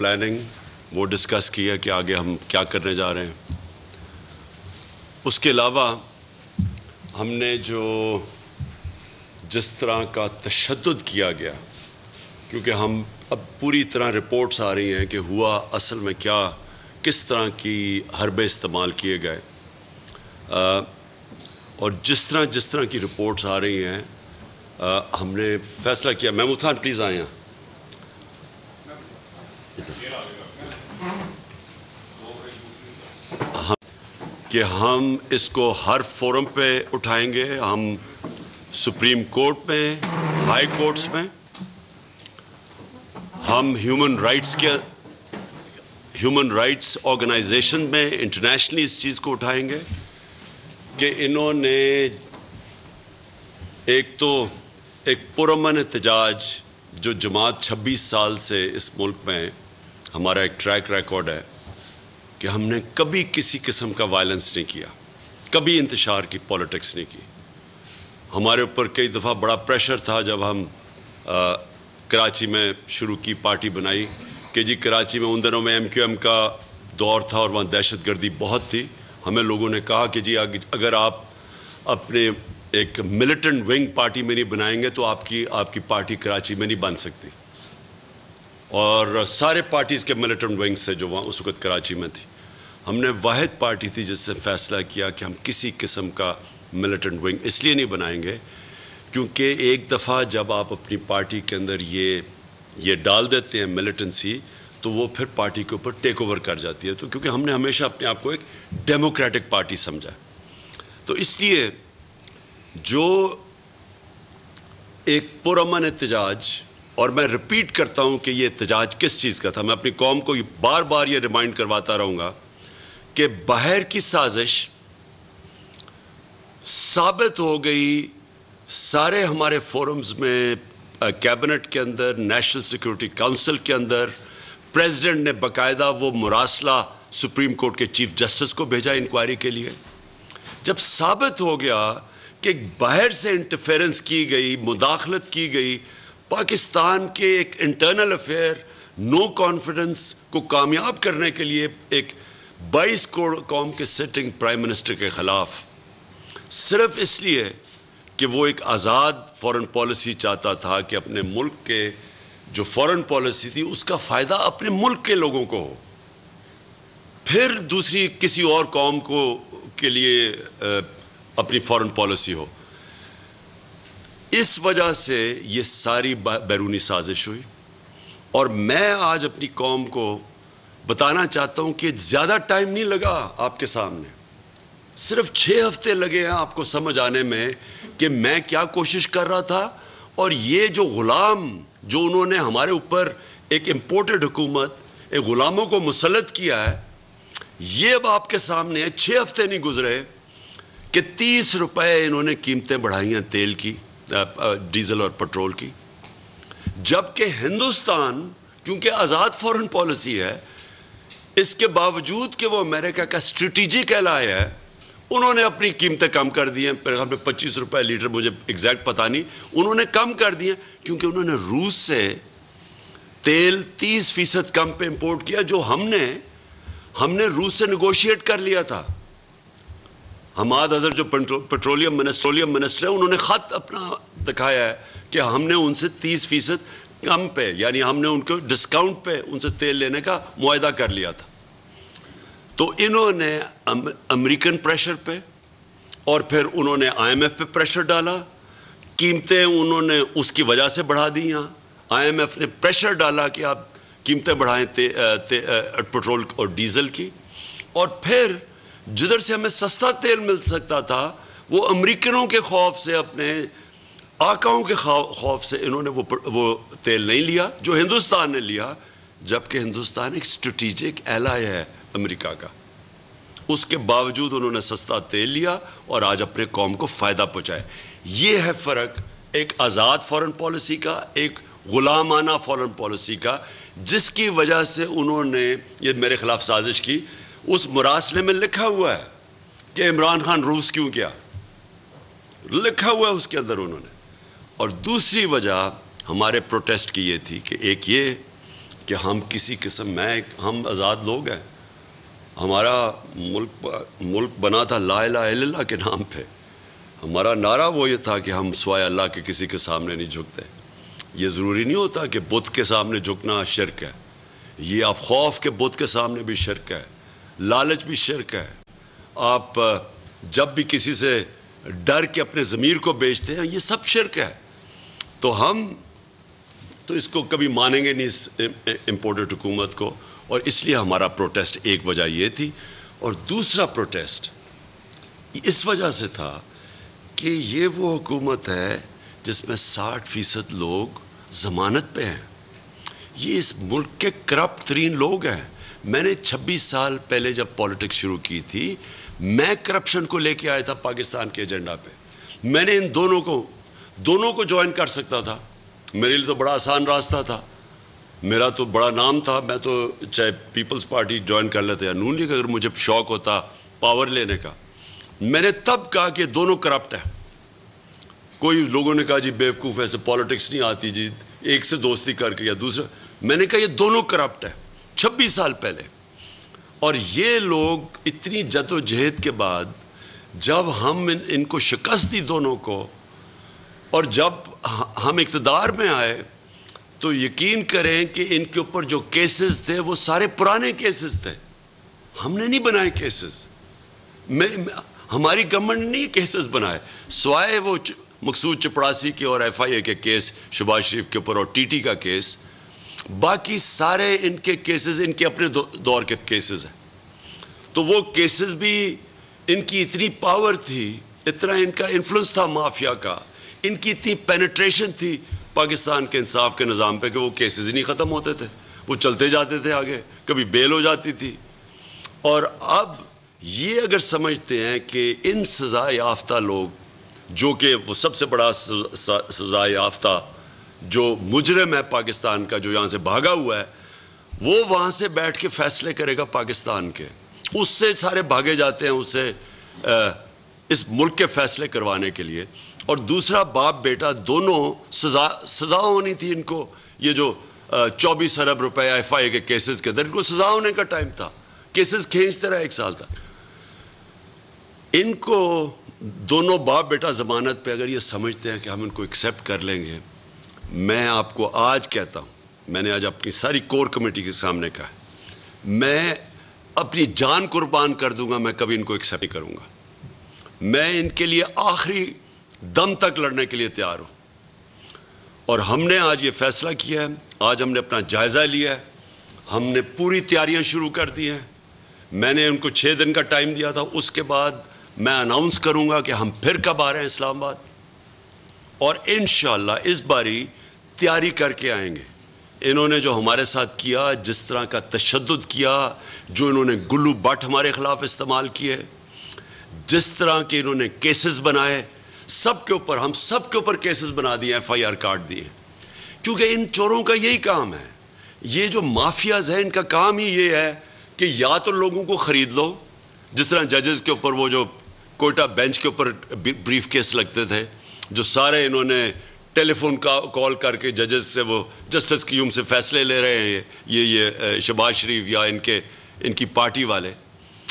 Planning وہ discuss کیا کہ آگے ہم کیا کرنے جا رہے ہیں. اس کے علاوہ ہم نے جس طرح کا تشدد کیا گیا، کیونکہ ہم اب پوری طرح رپورٹس آ رہی ہیں کہ ہوا اصل میں کیا، کس طرح کی حربے استعمال کیے گئے، اور جس طرح کی رپورٹس آ رہی ہیں ہم نے فیصلہ کیا. محمود خان پلیز آئیں کہ ہم اس کو ہر فورم پہ اٹھائیں گے. ہم سپریم کورٹ میں، ہائی کورٹس میں، ہم ہیومن رائٹس آرگنائزیشن میں انٹرنیشنلی اس چیز کو اٹھائیں گے کہ انہوں نے ایک پرامن احتجاج جو جماعت 26 سال سے اس ملک میں ہمارا ایک ٹریک ریکارڈ ہے کہ ہم نے کبھی کسی قسم کا وائلنس نہیں کیا، کبھی انتشار کی پولیٹکس نہیں کی. ہمارے اوپر کئی دفعہ بڑا پریشر تھا جب ہم کراچی میں شروع کی، پارٹی بنائی کہ جی کراچی میں ان دنوں میں MQM کا دور تھا اور وہاں دہشت گردی بہت تھی. ہمیں لوگوں نے کہا کہ جی اگر آپ اپنے ایک ملیٹنٹ ونگ پارٹی میں نہیں بنائیں گے تو آپ کی پارٹی کراچی میں نہیں بن سکتی. اور سارے پارٹیز کے ملیٹنٹ ونگز تھے جو وہاں اس وقت کراچی میں تھی. ہم نے واحد پارٹی تھی جس سے فیصلہ کیا کہ ہم کسی قسم کا ملیٹنٹ ونگ اس لیے نہیں بنائیں گے کیونکہ ایک دفعہ جب آپ اپنی پارٹی کے اندر یہ ڈال دیتے ہیں ملیٹنسی تو وہ پھر پارٹی کے اوپر ٹیک اوور کر جاتی ہے. تو کیونکہ ہم نے ہمیشہ اپنے آپ کو ایک ڈیموکریٹک پارٹی سمجھا، تو اس لیے جو ایک پرامن احتجاج، اور میں ریپیٹ کرتا ہوں کہ یہ احتجاج کس چیز کا تھا، میں اپنی قوم کو بار بار یہ ریمائنڈ کرواتا رہوں گا کہ باہر کی سازش ثابت ہو گئی. سارے ہمارے فورمز میں، کیبنٹ کے اندر، نیشنل سیکورٹی کونسل کے اندر، پریزیڈنٹ نے باقاعدہ وہ مراسلہ سپریم کورٹ کے چیف جسٹس کو بھیجا انکوائری کے لیے. جب ثابت ہو گیا کہ باہر سے انٹرفیرنس کی گئی، مداخلت کی گئی، پاکستان کے ایک انٹرنل افیئر نو کانفیڈنس کو کامیاب کرنے کے لیے ایک 22 کروڑ قوم کے سٹنگ پرائم منسٹر کے خلاف، صرف اس لیے کہ وہ ایک آزاد فورن پالیسی چاہتا تھا کہ اپنے ملک کے جو فورن پالیسی تھی اس کا فائدہ اپنے ملک کے لوگوں کو ہو، پھر دوسری کسی اور قوم کے لیے اپنی فورن پالیسی ہو. اس وجہ سے یہ ساری بیرونی سازش ہوئی. اور میں آج اپنی قوم کو بتانا چاہتا ہوں کہ زیادہ ٹائم نہیں لگا آپ کے سامنے، صرف 6 ہفتے لگے ہیں آپ کو سمجھ آنے میں کہ میں کیا کوشش کر رہا تھا، اور یہ جو غلام جو انہوں نے ہمارے اوپر ایک امپورٹڈ حکومت، ایک غلاموں کو مسلط کیا ہے، یہ اب آپ کے سامنے ہے. 6 ہفتے نہیں گزرے کہ 30 روپے انہوں نے قیمتیں بڑھائی ہیں تیل کی، ڈیزل اور پٹرول کی، جبکہ ہندوستان کیونکہ آزاد فورن پالیسی ہے، اس کے باوجود کہ وہ امریکہ کا اسٹریٹجک ایلائی ہے، انہوں نے اپنی قیمتیں کم کر دی ہیں. 25 روپے لیٹر، مجھے ایگزیکٹ پتہ نہیں، انہوں نے کم کر دی ہیں کیونکہ انہوں نے روس سے تیل 30% کم پہ امپورٹ کیا، جو ہم نے روس سے نیگوشیٹ کر لیا تھا. حماد اظہر جو پیٹرولیم منسٹر ہے، انہوں نے خط اپنا دکھایا ہے کہ ہم نے ان سے 30% کم پہ، یعنی ہم نے ان کو ڈسکاؤنٹ پہ ان سے تیل لینے کا معاہدہ کر لیا تھا. تو انہوں نے امریکن پریشر پہ، اور پھر انہوں نے IMF پہ پریشر ڈالا، قیمتیں انہوں نے اس کی وجہ سے بڑھا دی. یہاں IMF نے پریشر ڈالا کہ آپ قیمتیں بڑھائیں پٹرول اور ڈیزل کی، اور پھر جدھر سے ہمیں سستا تیل مل سکتا تھا وہ امریکنوں کے خوف سے، اپنے آقاؤں کے خوف سے انہوں نے وہ تیل نہیں لیا جو ہندوستان نے لیا، جبکہ ہندوستان ایک اسٹریٹجک ایلائی ہے امریکہ کا. اس کے باوجود انہوں نے سستا تیل لیا اور آج اپنے قوم کو فائدہ پہنچائے. یہ ہے فرق ایک آزاد فورن پالیسی کا، ایک غلامانہ فورن پالیسی کا، جس کی وجہ سے انہوں نے یہ میرے خلاف سازش کی. اس مراسلے میں لکھا ہوا ہے کہ عمران خان روس کیوں کیا، لکھا ہوا ہے اس کے اندر انہوں نے. اور دوسری وجہ ہمارے پروٹیسٹ کی یہ تھی کہ ایک یہ کہ ہم کسی قسم ہم آزاد لوگ ہیں. ہمارا ملک بنا تھا لا الہ الا اللہ کے نام پہ. ہمارا نعرہ وہ یہ تھا کہ ہم سوائے اللہ کے کسی کے سامنے نہیں جھکتے. یہ ضروری نہیں ہوتا کہ بت کے سامنے جھکنا شرک ہے. یہ آپ خوف کے بت کے سامنے بھی شرک ہے, لالچ بھی شرک ہے. آپ جب بھی کسی سے ڈر کے اپنے ضمیر کو بیچتے ہیں, یہ سب شرک ہے. تو ہم تو اس کو کبھی مانیں گے نہیں, اس امپورٹڈ حکومت کو. اور اس لیے ہمارا پروٹیسٹ ایک وجہ یہ تھی. اور دوسرا پروٹیسٹ اس وجہ سے تھا کہ یہ وہ حکومت ہے جس میں 60% لوگ ضمانت پہ ہیں. یہ اس ملک کے کرپٹ ترین لوگ ہیں. میں نے 26 سال پہلے جب پالیٹکس شروع کی تھی, میں کرپشن کو لے کے آیا تھا پاکستان کے ایجنڈا پہ. میں نے ان دونوں کو جوائن کر سکتا تھا. میرے لیے تو بڑا آسان راستہ تھا. میرا تو بڑا نام تھا. میں تو چاہے پیپلز پارٹی جوائن کر لیتے یا نون لیگ, اگر مجھے شوق ہوتا پاور لینے کا. میں نے تب کہا کہ دونوں کرپٹ ہیں. کوئی لوگوں نے کہا جی بیوقوف ایسے پالیٹکس نہیں آتی جی, ایک سے دوستی کر کے یا دوسرا. میں نے کہا یہ دونوں کرپٹ ہیں 26 سال پہلے. اور یہ لوگ اتنی جد و جہد کے بعد جب ہم ان کو شکست دی دونوں کو, اور جب ہم اقتدار میں آئے, تو یقین کریں کہ ان کے اوپر جو کیسز تھے وہ سارے پرانے کیسز تھے. ہم نے نہیں بنائے کیسز. ہماری گورنمنٹ نے نہیں کیسز بنائے, سوائے وہ مقصود چپڑاسی کے اور ایف آئی اے کے کیس شہباز شریف کے اوپر اور ٹی ٹی کا کیس. باقی سارے ان کے کیسز ان کے اپنے دور کے کیسز ہیں. تو وہ کیسز بھی ان کی اتنی پاور تھی, اتنا ان کا انفلوئنس تھا مافیا کا, ان کی اتنی پینیٹریشن تھی پاکستان کے انصاف کے نظام پہ کہ وہ کیسز ہی نہیں ختم ہوتے تھے. وہ چلتے جاتے تھے آگے, کبھی بیل ہو جاتی تھی. اور اب یہ اگر سمجھتے ہیں کہ ان سزا یافتہ لوگ, جو کہ وہ سب سے بڑا سزا یافتہ جو مجرم ہے پاکستان کا, جو یہاں سے بھاگا ہوا ہے, وہ وہاں سے بیٹھ کے فیصلے کرے گا پاکستان کے, اس سے سارے بھاگے جاتے ہیں اسے اس ملک کے فیصلے کروانے کے لیے. اور دوسرا باپ بیٹا دونوں سزا ہونی تھی ان کو. یہ جو 24 ارب روپے ایف آئی اے کے کیسز کے اندر, ان کو سزا ہونے کا ٹائم تھا. کیسز کھینچتے رہے 1 سال تک. ان کو دونوں باپ بیٹا ضمانت پہ اگر یہ سمجھتے ہیں کہ ہم ان کو ایکسیپٹ کر لیں گے, میں آپ کو آج کہتا ہوں, میں نے آج اپنی ساری کور کمیٹی کے سامنے کہا, میں اپنی جان قربان کر دوں گا, میں کبھی ان کو ایکسیپٹ نہیں کروں گا. میں ان کے لیے آخری دم تک لڑنے کے لیے تیار ہوں. اور ہم نے آج یہ فیصلہ کیا ہے, آج ہم نے اپنا جائزہ لیا ہے, ہم نے پوری تیاریاں شروع کر دی ہیں. میں نے ان کو 6 دن کا ٹائم دیا تھا. اس کے بعد میں اناؤنس کروں گا کہ ہم پھر کب آ رہے ہیں اسلام آباد, اور انشاءاللہ اس باری تیاری کر کے آئیں گے. انہوں نے جو ہمارے ساتھ کیا, جس طرح کا تشدد کیا, جو انہوں نے گلو بٹ ہمارے خلاف استعمال کیے, جس طرح کے انہوں نے کیسز بنائے, سب کے اوپر, ہم سب کے اوپر کیسز بنا دیے, ایف آئی آر کاٹ دیے. کیونکہ ان چوروں کا یہی کام ہے. یہ جو مافیاز ہیں, ان کا کام ہی یہ ہے کہ یا تو لوگوں کو خرید لو, جس طرح ججز کے اوپر وہ جو کوئٹہ بینچ کے اوپر بریف کیس لگتے تھے, جو سارے انہوں نے ٹیلی فون کال کر کے ججز سے وہ جسٹس قیوم سے فیصلے لے رہے ہیں, یہ شہباز شریف یا ان کی پارٹی والے.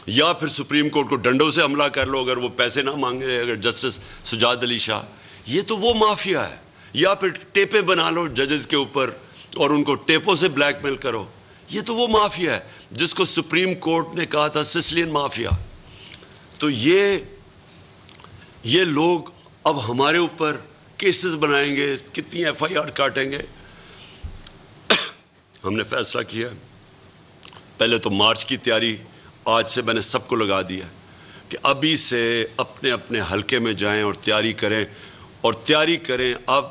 یا پھر سپریم کورٹ کو ڈنڈوں سے حملہ کر لو اگر وہ پیسے نہ مانگے, اگر جسٹس سجاد علی شاہ. یہ تو وہ مافیا ہے. یا پھر ٹیپیں بنا لو ججز کے اوپر اور ان کو ٹیپوں سے بلیک میل کرو. یہ تو وہ مافیا ہے جس کو سپریم کورٹ نے کہا تھا سسلین مافیا. تو یہ لوگ اب ہمارے اوپر کیسز بنائیں گے, کتنی ایف آئی آر کاٹیں گے. ہم نے فیصلہ کیا, پہلے تو مارچ کی تیاری آج سے میں نے سب کو لگا دیا کہ ابھی سے اپنے اپنے حلقے میں جائیں اور تیاری کریں. اب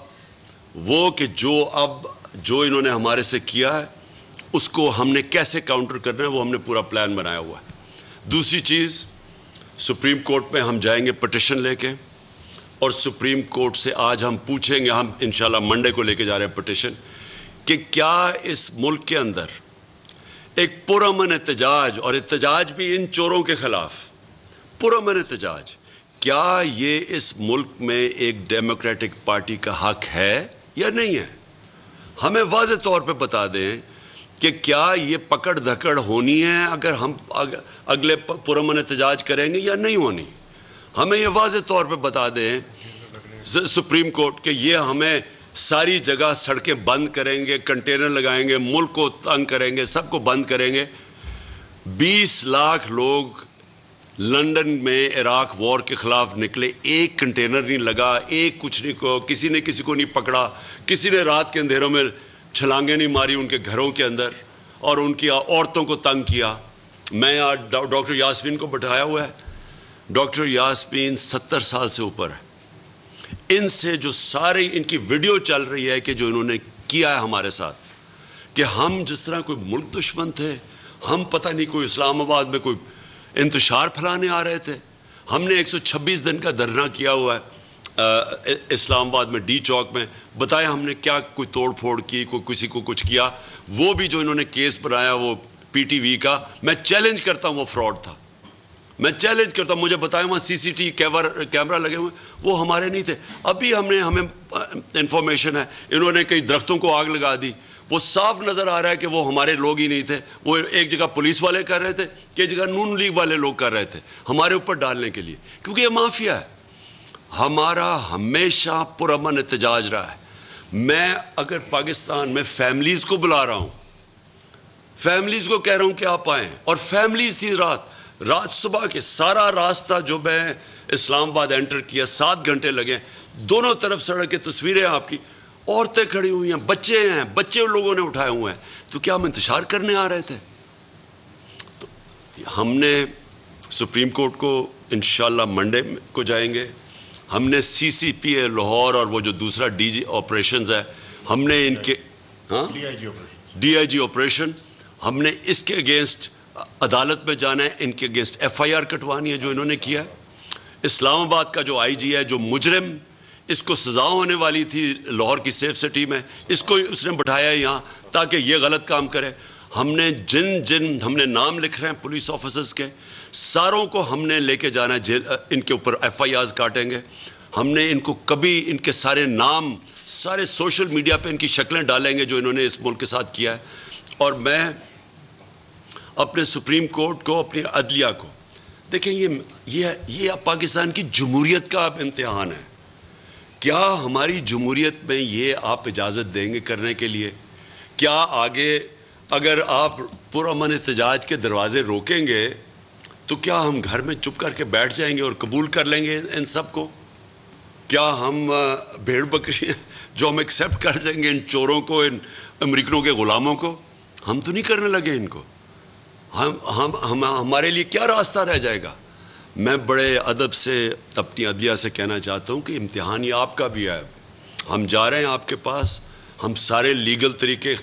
وہ کہ جو انہوں نے ہمارے سے کیا ہے, اس کو ہم نے کیسے کاؤنٹر کرنا ہے, وہ ہم نے پورا پلان بنایا ہوا ہے. دوسری چیز, سپریم کورٹ میں ہم جائیں گے پٹیشن لے کے, اور سپریم کورٹ سے آج ہم پوچھیں گے, ہم انشاءاللہ منڈے کو لے کے جا رہے ہیں پٹیشن, کہ کیا اس ملک کے اندر ایک پرامن احتجاج, اور احتجاج بھی ان چوروں کے خلاف, پرامن احتجاج, کیا یہ اس ملک میں ایک ڈیموکریٹک پارٹی کا حق ہے یا نہیں ہے. ہمیں واضح طور پہ بتا دیں کہ کیا یہ پکڑ دھکڑ ہونی ہے اگر ہم اگلے پرامن احتجاج کریں گے یا نہیں ہونی. ہمیں یہ واضح طور پہ بتا دیں سپریم کورٹ کہ یہ ہمیں ساری جگہ سڑکیں بند کریں گے, کنٹینر لگائیں گے, ملک کو تنگ کریں گے, سب کو بند کریں گے. 20 لاکھ لوگ لندن میں عراق وار کے خلاف نکلے, ایک کنٹینر نہیں لگا, ایک کچھ نہیں کو, کسی نے کسی کو نہیں پکڑا, کسی نے رات کے اندھیروں میں چھلانگیں نہیں ماری ان کے گھروں کے اندر اور ان کی عورتوں کو تنگ کیا. میں آج ڈاکٹر یاسمین کو بٹھایا ہوا ہے. ڈاکٹر یاسمین 70 سال سے اوپر ہے. ان سے جو ساری ان کی ویڈیو چل رہی ہے کہ جو انہوں نے کیا ہے ہمارے ساتھ, کہ ہم جس طرح کوئی ملک دشمن تھے, ہم پتہ نہیں کوئی اسلام آباد میں کوئی انتشار پھیلانے آ رہے تھے. ہم نے 126 دن کا دھرنا کیا ہوا ہے اسلام آباد میں ڈی چوک میں. بتایا ہم نے کیا کوئی توڑ پھوڑ کی, کوئی کسی کو کچھ کیا. وہ بھی جو انہوں نے کیس بنایا وہ پی ٹی وی کا, میں چیلنج کرتا ہوں وہ فراڈ تھا. میں چیلنج کرتا ہوں, مجھے بتائیں وہاں سی سی ٹی کیمرہ لگے ہوئے, وہ ہمارے نہیں تھے. ابھی ہمیں انفارمیشن ہے انہوں نے کئی درختوں کو آگ لگا دی. وہ صاف نظر آ رہا ہے کہ وہ ہمارے لوگ ہی نہیں تھے. وہ ایک جگہ پولیس والے کر رہے تھے, ایک جگہ نون لیگ والے لوگ کر رہے تھے ہمارے اوپر ڈالنے کے لیے, کیونکہ یہ مافیا ہے. ہمارا ہمیشہ پرامن احتجاج رہا ہے. میں اگر پاکستان میں فیملیز کو بلا رہا ہوں, فیملیز کو کہہ رہا ہوں کہ آپ آئیں, اور فیملیز تھی رات صبح کے سارا راستہ جو میں اسلام آباد انٹر کیا 7 گھنٹے لگے, دونوں طرف سڑک کی تصویریں آپ کی, عورتیں کھڑی ہوئی ہیں, بچے لوگوں نے اٹھائے ہوئے ہیں. تو کیا ہم انتشار کرنے آ رہے تھے؟ تو ہم نے سپریم کورٹ کو انشاءاللہ منڈے کو جائیں گے. ہم نے سی سی پی اے لاہور اور وہ جو دوسرا ڈی جی آپریشنز ہے, ہم نے ان کے ڈی آئی جی آپریشن, ہم نے اس کے اگینسٹ عدالت میں جانا ہے, ان کے اگینسٹ ایف آئی آر کٹوانی ہے جو انہوں نے کیا. اسلام آباد کا جو آئی جی ہے, جو مجرم, اس کو سزا ہونے والی تھی لاہور کی سیف سٹی میں, اس نے بٹھایا یہاں تاکہ یہ غلط کام کرے. ہم نے جن ہم نے نام لکھ رہے ہیں پولیس آفیسرز کے, ساروں کو ہم نے لے کے جانا ہے, ان کے اوپر ایف آئی آرز کاٹیں گے. ہم نے ان کو کبھی ان کے سارے نام سارے سوشل میڈیا پہ ان کی شکلیں ڈالیں گے جو انہوں نے اس ملک کے ساتھ کیا ہے. اور میں اپنے سپریم کورٹ کو, اپنی عدلیہ کو, دیکھیں یہ پاکستان کی جمہوریت کا اب امتحان ہے. کیا ہماری جمہوریت میں یہ آپ اجازت دیں گے کرنے کے لیے؟ کیا آگے اگر آپ پرامن احتجاج کے دروازے روکیں گے تو کیا ہم گھر میں چپ کر کے بیٹھ جائیں گے اور قبول کر لیں گے ان سب کو؟ کیا ہم بھیڑ بکری جو ہم ایکسیپٹ کر دیں گے ان چوروں کو, ان امریکنوں کے غلاموں کو؟ ہم تو نہیں کرنے لگے ان کو. ہمارے لیے کیا راستہ رہ جائے گا؟ میں بڑے ادب سے اپنی عدلیہ سے کہنا چاہتا ہوں کہ امتحان یہ آپ کا بھی ہے. ہم جا رہے ہیں آپ کے پاس, ہم سارے لیگل طریقے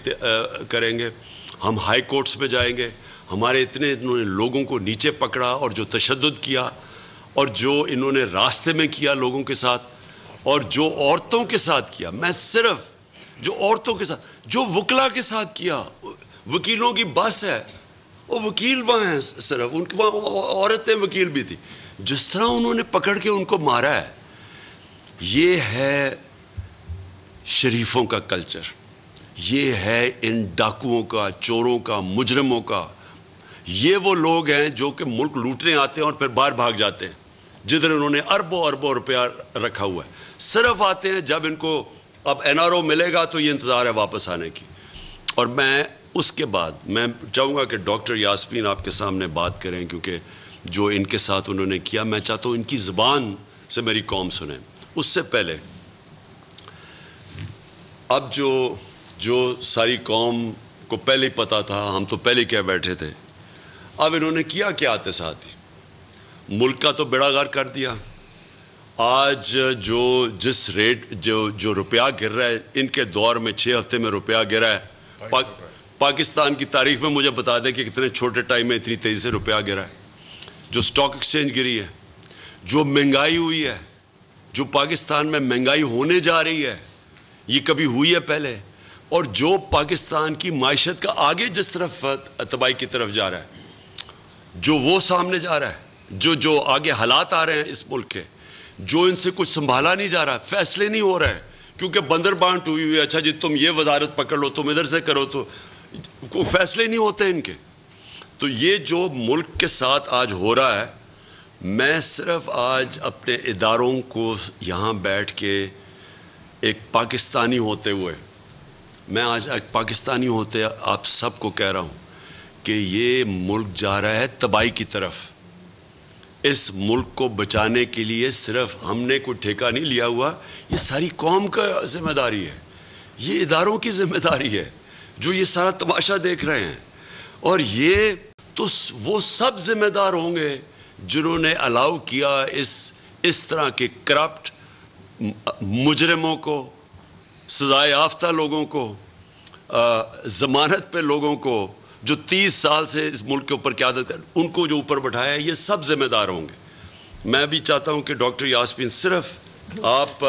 کریں گے, ہم ہائی کورٹس میں جائیں گے. ہمارے اتنے انہوں نے لوگوں کو نیچے پکڑا اور جو تشدد کیا اور جو انہوں نے راستے میں کیا لوگوں کے ساتھ اور جو عورتوں کے ساتھ کیا, میں صرف جو عورتوں کے ساتھ, جو وکلا کے ساتھ کیا, وکیلوں کی بس ہے, وہ وکیل وہاں ہیں, صرف ان کے وہاں عورتیں وکیل بھی تھی, جس طرح انہوں نے پکڑ کے ان کو مارا ہے. یہ ہے شریفوں کا کلچر, یہ ہے ان ڈاکوؤں کا, چوروں کا, مجرموں کا. یہ وہ لوگ ہیں جو کہ ملک لوٹنے آتے ہیں اور پھر باہر بھاگ جاتے ہیں, جدھر انہوں نے اربوں روپیہ رکھا ہوا ہے. صرف آتے ہیں جب ان کو اب این آر او ملے گا تو یہ انتظار ہے واپس آنے کی. اور میں اس کے بعد میں چاہوں گا کہ ڈاکٹر یاسمین آپ کے سامنے بات کریں, کیونکہ جو ان کے ساتھ انہوں نے کیا, میں چاہتا ہوں ان کی زبان سے میری قوم سنیں. اس سے پہلے اب جو ساری قوم کو پہلے ہی پتا تھا, ہم تو پہلے کہہ بیٹھے تھے, اب انہوں نے کیا کیا آتے ساتھ ہی ملک کا تو بیڑا غرق کر دیا. آج جس ریٹ جو روپیہ گر رہا ہے, ان کے دور میں 6 ہفتے میں روپیہ گرا ہے. پاکستان کی تاریخ میں مجھے بتا دیں کہ کتنے چھوٹے ٹائم میں اتنی تیزی سے روپیہ گرا ہے. جو سٹاک ایکسچینج گری ہے, جو مہنگائی ہوئی ہے, جو پاکستان میں مہنگائی ہونے جا رہی ہے, یہ کبھی ہوئی ہے پہلے, اور جو پاکستان کی معیشت کا آگے جس طرف تباہی کی طرف جا رہا ہے, جو وہ سامنے جا رہا ہے, جو آگے حالات آ رہے ہیں اس ملک کے, جو ان سے کچھ سنبھالا نہیں جا رہا, فیصلے نہیں ہو رہے ہیں, کیونکہ بندر بانٹ ہوئی ہوئی ہے. اچھا جی تم یہ وزارت پکڑ لو, تم ادھر سے کرو, تو کوئی فیصلے نہیں ہوتے ان کے. تو یہ جو ملک کے ساتھ آج ہو رہا ہے, میں صرف آج اپنے اداروں کو یہاں بیٹھ کے ایک پاکستانی ہوتے ہوئے, میں آج ایک پاکستانی ہوتے آپ سب کو کہہ رہا ہوں کہ یہ ملک جا رہا ہے تباہی کی طرف. اس ملک کو بچانے کے لیے صرف ہم نے کوئی ٹھیکہ نہیں لیا ہوا, یہ ساری قوم کا ذمہ داری ہے, یہ اداروں کی ذمہ داری ہے جو یہ سارا تماشا دیکھ رہے ہیں. اور یہ تو وہ سب ذمہ دار ہوں گے جنہوں نے الاؤ کیا اس طرح کے کرپٹ مجرموں کو, سزائے یافتہ لوگوں کو, ضمانت پہ لوگوں کو جو 30 سال سے اس ملک کے اوپر قیادت کر, ان کو جو اوپر بٹھایا ہے, یہ سب ذمہ دار ہوں گے. میں بھی چاہتا ہوں کہ ڈاکٹر یاسمین صرف آپ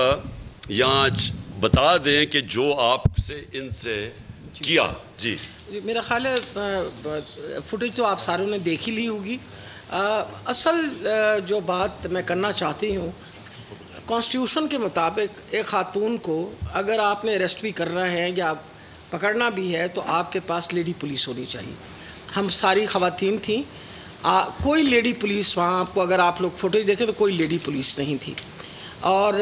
یہاں آج بتا دیں کہ جو آپ سے ان سے کیا. جی میرا خیال ہے فوٹیج تو آپ ساروں نے دیکھ ہی لی ہوگی. اصل جو بات میں کرنا چاہتی ہوں, کانسٹیٹیوشن کے مطابق ایک خاتون کو اگر آپ نے اریسٹ بھی کرنا ہے یا پکڑنا بھی ہے تو آپ کے پاس لیڈی پولیس ہونی چاہیے. ہم ساری خواتین تھیں, کوئی لیڈی پولیس وہاں آپ کو اگر آپ لوگ فوٹیج دیکھیں تو کوئی لیڈی پولیس نہیں تھی. اور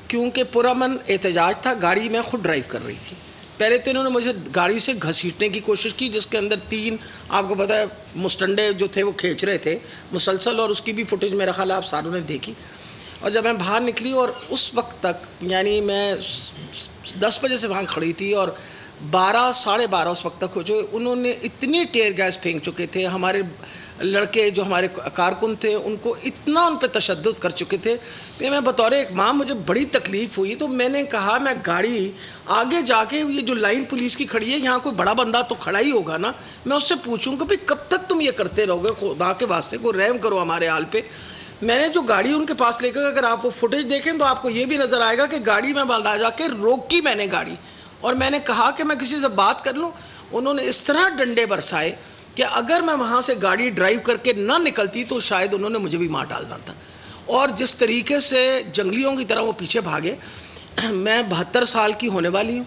کیونکہ پرامن احتجاج تھا, گاڑی میں خود ڈرائیو کر رہی تھی. پہلے تو انہوں نے مجھے گاڑی سے گھسیٹنے کی کوشش کی, جس کے اندر 3 آپ کو پتہ ہے مستنڈے جو تھے وہ کھینچ رہے تھے مسلسل, اور اس کی بھی فوٹیج میرا خیال آپ ساروں نے دیکھی. اور جب میں باہر نکلی اور اس وقت تک یعنی میں 10 بجے سے وہاں کھڑی تھی اور 12 ساڑھے 12 اس وقت تک ہو چکے, انہوں نے اتنے ٹیئر گیس پھینک چکے تھے. ہمارے لڑکے جو ہمارے کارکن تھے ان کو اتنا ان پہ تشدد کر چکے تھے کہ میں بطور ایک ماں مجھے بڑی تکلیف ہوئی. تو میں نے کہا میں گاڑی آگے جا کے, یہ جو لائن پولیس کی کھڑی ہے یہاں کوئی بڑا بندہ تو کھڑا ہی ہوگا نا, میں اس سے پوچھوں کہ بھئی کب تک تم یہ کرتے رہو گے, خدا کے واسطے کوئی رحم کرو ہمارے حال پہ. میں نے جو گاڑی ان کے پاس لے کر, اگر آپ وہ فوٹیج دیکھیں تو آپ کو یہ بھی نظر آئے گا کہ گاڑی میں بالا جا کے روکی میں نے گاڑی, اور میں نے کہا کہ میں کسی سے بات کر لوں. انہوں نے اس طرح ڈنڈے برسائے کہ اگر میں وہاں سے گاڑی ڈرائیو کر کے نہ نکلتی تو شاید انہوں نے مجھے بھی مار ڈالنا تھا. اور جس طریقے سے جنگلیوں کی طرح وہ پیچھے بھاگے. میں 72 سال کی ہونے والی ہوں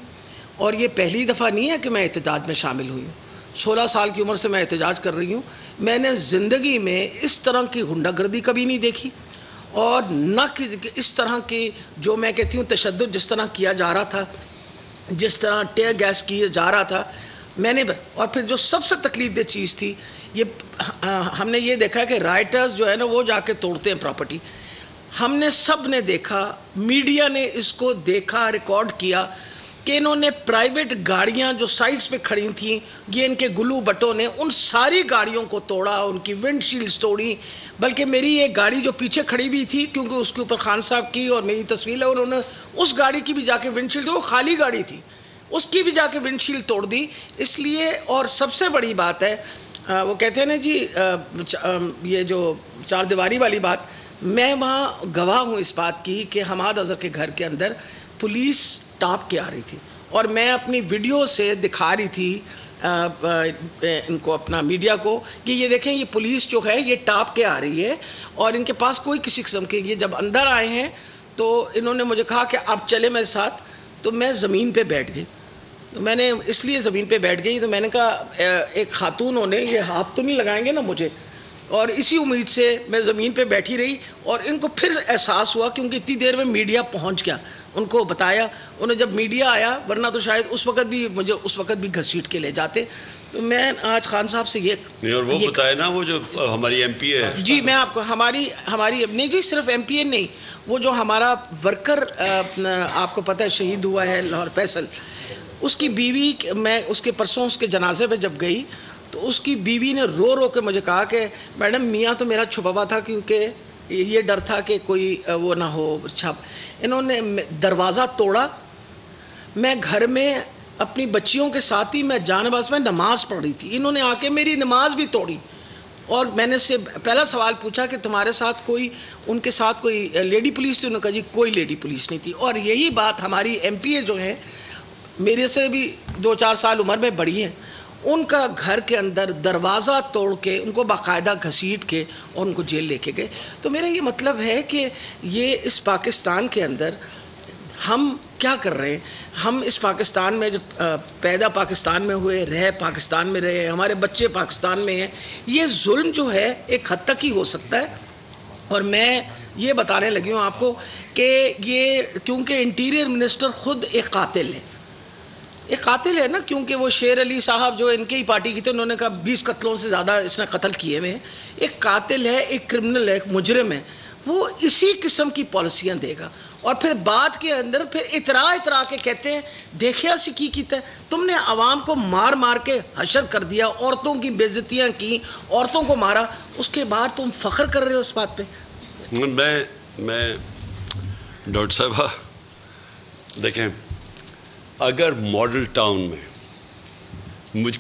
اور یہ پہلی دفعہ نہیں ہے کہ میں احتجاج میں شامل ہوئی ہوں. 16 سال کی عمر سے میں احتجاج کر رہی ہوں. میں نے زندگی میں اس طرح کی غنڈہ گردی کبھی نہیں دیکھی, اور نہ کہ اس طرح کی جو میں کہتی ہوں تشدد جس طرح کیا جا رہا تھا, جس طرح ٹیئر گیس کیا جا رہا تھا میں نے. اور پھر جو سب سے تکلیف دہ چیز تھی, یہ ہم نے یہ دیکھا کہ رائٹرز جو ہے نا وہ جا کے توڑتے ہیں پراپرٹی. ہم نے سب نے دیکھا, میڈیا نے اس کو دیکھا, ریکارڈ کیا کہ انہوں نے پرائیویٹ گاڑیاں جو سائٹس پہ کھڑی تھیں, یہ ان کے گلو بٹوں نے ان ساری گاڑیوں کو توڑا, ان کی ونڈ شیلڈز توڑی. بلکہ میری ایک گاڑی جو پیچھے کھڑی بھی تھی, کیونکہ اس کے اوپر خان صاحب کی اور میری تصویر ہے, انہوں نے اس گاڑی کی بھی جا کے ونڈ شیلڈ, وہ خالی گاڑی تھی, اس کی بھی جا کے ونڈ شیلڈ توڑ دی. اس لیے, اور سب سے بڑی بات ہے وہ کہتے ہیں نا جی یہ جو 4 دیواری والی بات, میں وہاں گواہ ہوں اس بات کی کہ حماد اظہر کے گھر کے اندر پولیس ٹاپ کے آ رہی تھی, اور میں اپنی ویڈیو سے دکھا رہی تھی ان کو, اپنا میڈیا کو, کہ یہ دیکھیں یہ پولیس جو ہے یہ ٹاپ کے آ رہی ہے اور ان کے پاس کوئی کسی قسم کے. یہ جب اندر آئے ہیں تو انہوں نے مجھے کہا کہ آپ چلے میرے ساتھ, تو میں زمین پہ بیٹھ گئی. تو میں نے اس لیے زمین پہ بیٹھ گئی, تو میں نے کہا ایک خاتون ہونے یہ ہاتھ تو نہیں لگائیں گے نا مجھے, اور اسی امید سے میں زمین پہ بیٹھی رہی. اور ان کو پھر احساس ہوا, کیونکہ اتنی دیر میں میڈیا پہنچ گیا, ان کو بتایا, انہیں جب میڈیا آیا, ورنہ تو شاید اس وقت بھی مجھے اس وقت بھی گھسیٹ کے لے جاتے. تو میں آج خان صاحب سے یہ اور وہ بتایا نا, وہ جو ہماری ایم پی ہے, جی میں آپ کو ہماری نہیں جی صرف ایم پی اے نہیں, وہ جو ہمارا ورکر آپ کو پتہ ہے شہید ہوا ہے لاہور, فیصل, اس کی بیوی, میں اس کے پرسوں اس کے جنازے پہ جب گئی تو اس کی بیوی نے رو رو کے مجھے کہا کہ میڈم میاں تو میرا چھپا ہوا تھا, کیونکہ یہ ڈر تھا کہ کوئی وہ نہ ہو چھپ. انہوں نے دروازہ توڑا, میں گھر میں اپنی بچیوں کے ساتھ ہی میں جانباز میں نماز پڑھ رہی تھی, انہوں نے آ کے میری نماز بھی توڑی. اور میں نے سے پہلا سوال پوچھا کہ تمہارے ساتھ کوئی, ان کے ساتھ کوئی لیڈی پولیس تھی؟ انہوں نے کہا جی کوئی لیڈی پولیس نہیں تھی. اور یہی بات ہماری ایم پی اے جو ہیں, میرے سے بھی 2-4 سال عمر میں بڑی ہیں, ان کا گھر کے اندر دروازہ توڑ کے ان کو باقاعدہ گھسیٹ کے اور ان کو جیل لے کے گئے. تو میرا یہ مطلب ہے کہ یہ اس پاکستان کے اندر ہم کیا کر رہے ہیں. ہم اس پاکستان میں جو پیدا پاکستان میں ہوئے، رہے پاکستان میں رہے، ہمارے بچے پاکستان میں ہیں. یہ ظلم جو ہے ایک حد تک ہی ہو سکتا ہے. اور میں یہ بتانے لگی ہوں آپ کو کہ یہ کیونکہ انٹیریئر منسٹر خود ایک قاتل ہے. ایک قاتل ہے نا، کیونکہ وہ شیر علی صاحب جو ان کی ہی پارٹی کی تھے، انہوں نے کہا 20 قتلوں سے زیادہ اس نے قتل کیے ہوئے ہیں. ایک قاتل ہے، ایک کرمنل ہے، ایک مجرم ہے. وہ اسی قسم کی پالیسیاں دے گا. اور پھر بعد کے اندر پھر اترا کے کہتے ہیں دیکھیا سی کی کیتا ہے. تم نے عوام کو مار مار کے حشر کر دیا، عورتوں کی بے عزتیاں کی، عورتوں کو مارا، اس کے بعد تم فخر کر رہے ہو اس بات پہ. میں ڈاکٹر صاحبہ دیکھیں، اگر ماڈل ٹاؤن میں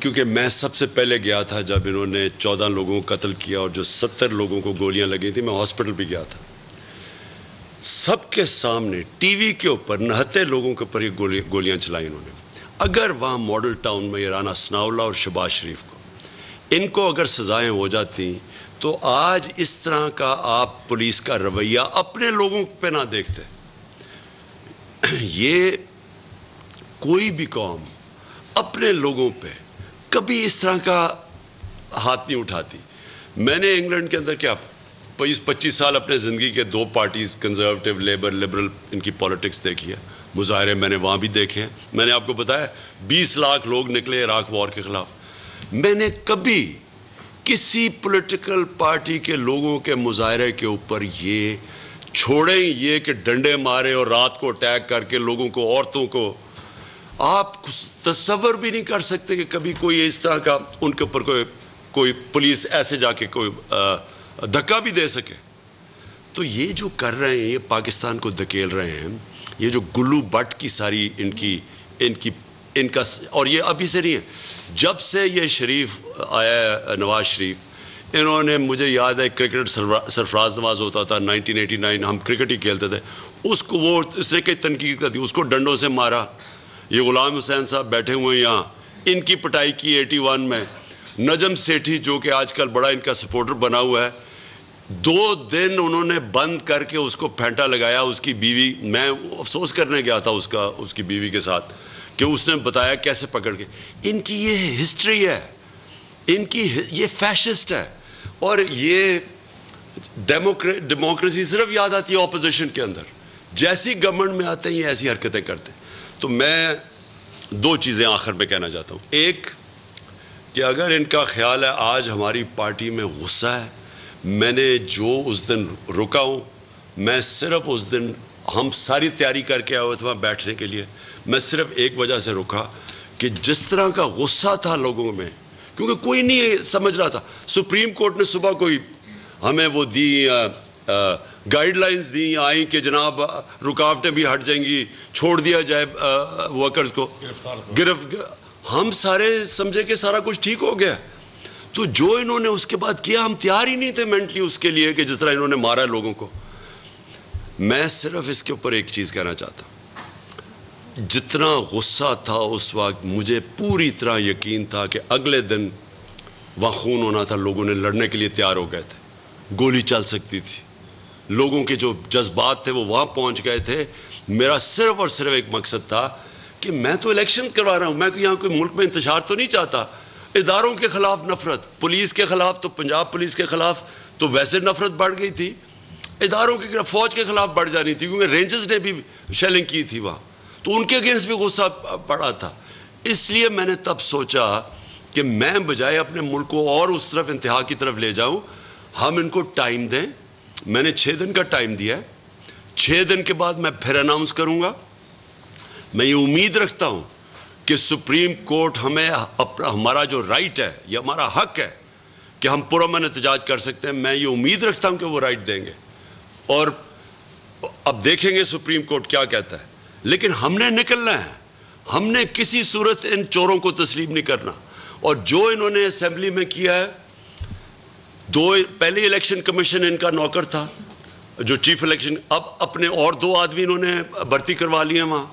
کیونکہ میں سب سے پہلے گیا تھا جب انہوں نے 14 لوگوں کو قتل کیا اور جو 70 لوگوں کو گولیاں لگی تھیں، میں ہاسپٹل بھی گیا تھا. سب کے سامنے ٹی وی کے اوپر 69 لوگوں کے اوپر یہ گولیاں چلائیں انہوں نے. اگر وہاں ماڈل ٹاؤن میں رانا ثناء اللہ اور شہباز شریف ان کو اگر سزائیں ہو جاتی تو آج اس طرح کا آپ پولیس کا رویہ اپنے لوگوں پہ نہ دیکھتے. یہ کوئی بھی قوم اپنے لوگوں پہ کبھی اس طرح کا ہاتھ نہیں اٹھاتی. میں نے انگلینڈ کے اندر کیا 25 سال اپنے زندگی کے 2 پارٹیز، کنزرویٹو، لیبر، لبرل، ان کی پالیٹکس دیکھی ہے. مظاہرے میں نے وہاں بھی دیکھے ہیں. میں نے آپ کو بتایا 20 لاکھ لوگ نکلے عراق وار کے خلاف. میں نے کبھی کسی پولیٹیکل پارٹی کے لوگوں کے مظاہرے کے اوپر یہ چھوڑیں یہ کہ ڈنڈے مارے اور رات کو اٹیک کر کے لوگوں کو، عورتوں کو، آپ تصور بھی نہیں کر سکتے کہ کبھی کوئی اس طرح کا ان کے اوپر کوئی پولیس ایسے جا کے کوئی دھکا بھی دے سکے. تو یہ جو کر رہے ہیں، یہ پاکستان کو دھکیل رہے ہیں. یہ جو گلو بٹ کی ساری ان کا، اور یہ ابھی سے نہیں ہے، جب سے یہ شریف آیا ہے نواز شریف، انہوں نے، مجھے یاد ہے کرکٹ سرفراز نواز ہوتا تھا 1989، ہم کرکٹ ہی کھیلتے تھے، اس کو وہ اس نے کئی تنقید کر دی، اس کو ڈنڈوں سے مارا. یہ غلام حسین صاحب بیٹھے ہوئے ہیں یہاں، ان کی پٹائی کی 81 میں. نجم سیٹھی جو کہ آج کل بڑا ان کا سپورٹر بنا ہوا ہے، 2 دن انہوں نے بند کر کے اس کو پھینٹا لگایا. اس کی بیوی، میں افسوس کرنے گیا تھا اس کی بیوی کے ساتھ کہ اس نے بتایا کیسے پکڑ کے. ان کی یہ ہسٹری ہے، ان کی یہ فیشسٹ ہے. اور یہ ڈیموکریسی صرف یاد آتی ہے اپوزیشن کے اندر، جیسی گورنمنٹ میں آتے ہیں یہ ایسی حرکتیں کرتے ہیں. تو میں 2 چیزیں آخر میں کہنا چاہتا ہوں. ایک کہ اگر ان کا خیال ہے آج ہماری پارٹی میں غصہ ہے، میں نے جو اس دن رکا ہوں، میں صرف اس دن ہم ساری تیاری کر کے آئے ہوئے تھے وہاں بیٹھنے کے لیے، میں صرف ایک وجہ سے رکا کہ جس طرح کا غصہ تھا لوگوں میں، کیونکہ کوئی نہیں سمجھ رہا تھا. سپریم کورٹ نے صبح کوئی ہمیں وہ دی گائیڈ لائنز دی آئیں کہ جناب رکاوٹیں بھی ہٹ جائیں گی، چھوڑ دیا جائے ورکرز کو گرفت. ہم سارے سمجھے کہ سارا کچھ ٹھیک ہو گیا. تو جو انہوں نے اس کے بعد کیا، ہم تیار ہی نہیں تھے مینٹلی اس کے لیے کہ جس طرح انہوں نے مارا لوگوں کو. میں صرف اس کے اوپر ایک چیز کہنا چاہتا ہوں، جتنا غصہ تھا اس وقت، مجھے پوری طرح یقین تھا کہ اگلے دن وہاں خون ہونا تھا، لوگوں نے لڑنے کے لیے تیار ہو گئے تھے، گولی چل سکتی تھی، لوگوں کے جو جذبات تھے وہ وہاں پہنچ گئے تھے. میرا صرف اور صرف ایک مقصد تھا کہ میں تو الیکشن کروا رہا ہوں، میں یہاں کوئی ملک میں انتشار تو نہیں چاہتا. اداروں کے خلاف نفرت، پولیس کے خلاف تو پنجاب پولیس کے خلاف تو ویسے نفرت بڑھ گئی تھی، اداروں کے فوج کے خلاف بڑھ جانی تھی کیونکہ رینجرز نے بھی شیلنگ کی تھی وہاں، تو ان کے اگینسٹ بھی غصہ پڑا تھا. اس لیے میں نے تب سوچا کہ میں بجائے اپنے ملک کو اور اس طرف انتہا کی طرف لے جاؤں، ہم ان کو ٹائم دیں. میں نے 6 دن کا ٹائم دیا ہے. 6 دن کے بعد میں پھر اناؤنس کروں گا. میں یہ امید رکھتا ہوں کہ سپریم کورٹ ہمیں ہمارا جو رائٹ ہے، یہ ہمارا حق ہے کہ ہم پرامن احتجاج کر سکتے ہیں. میں یہ امید رکھتا ہوں کہ وہ رائٹ دیں گے اور اب دیکھیں گے سپریم کورٹ کیا کہتا ہے. لیکن ہم نے نکلنا ہے، ہم نے کسی صورت ان چوروں کو تسلیم نہیں کرنا. اور جو انہوں نے اسمبلی میں کیا ہے، پہلے الیکشن کمیشن ان کا نوکر تھا جو چیف الیکشن، اب اپنے اور 2 آدمی انہوں نے بھرتی کروا لیے ہیں وہاں،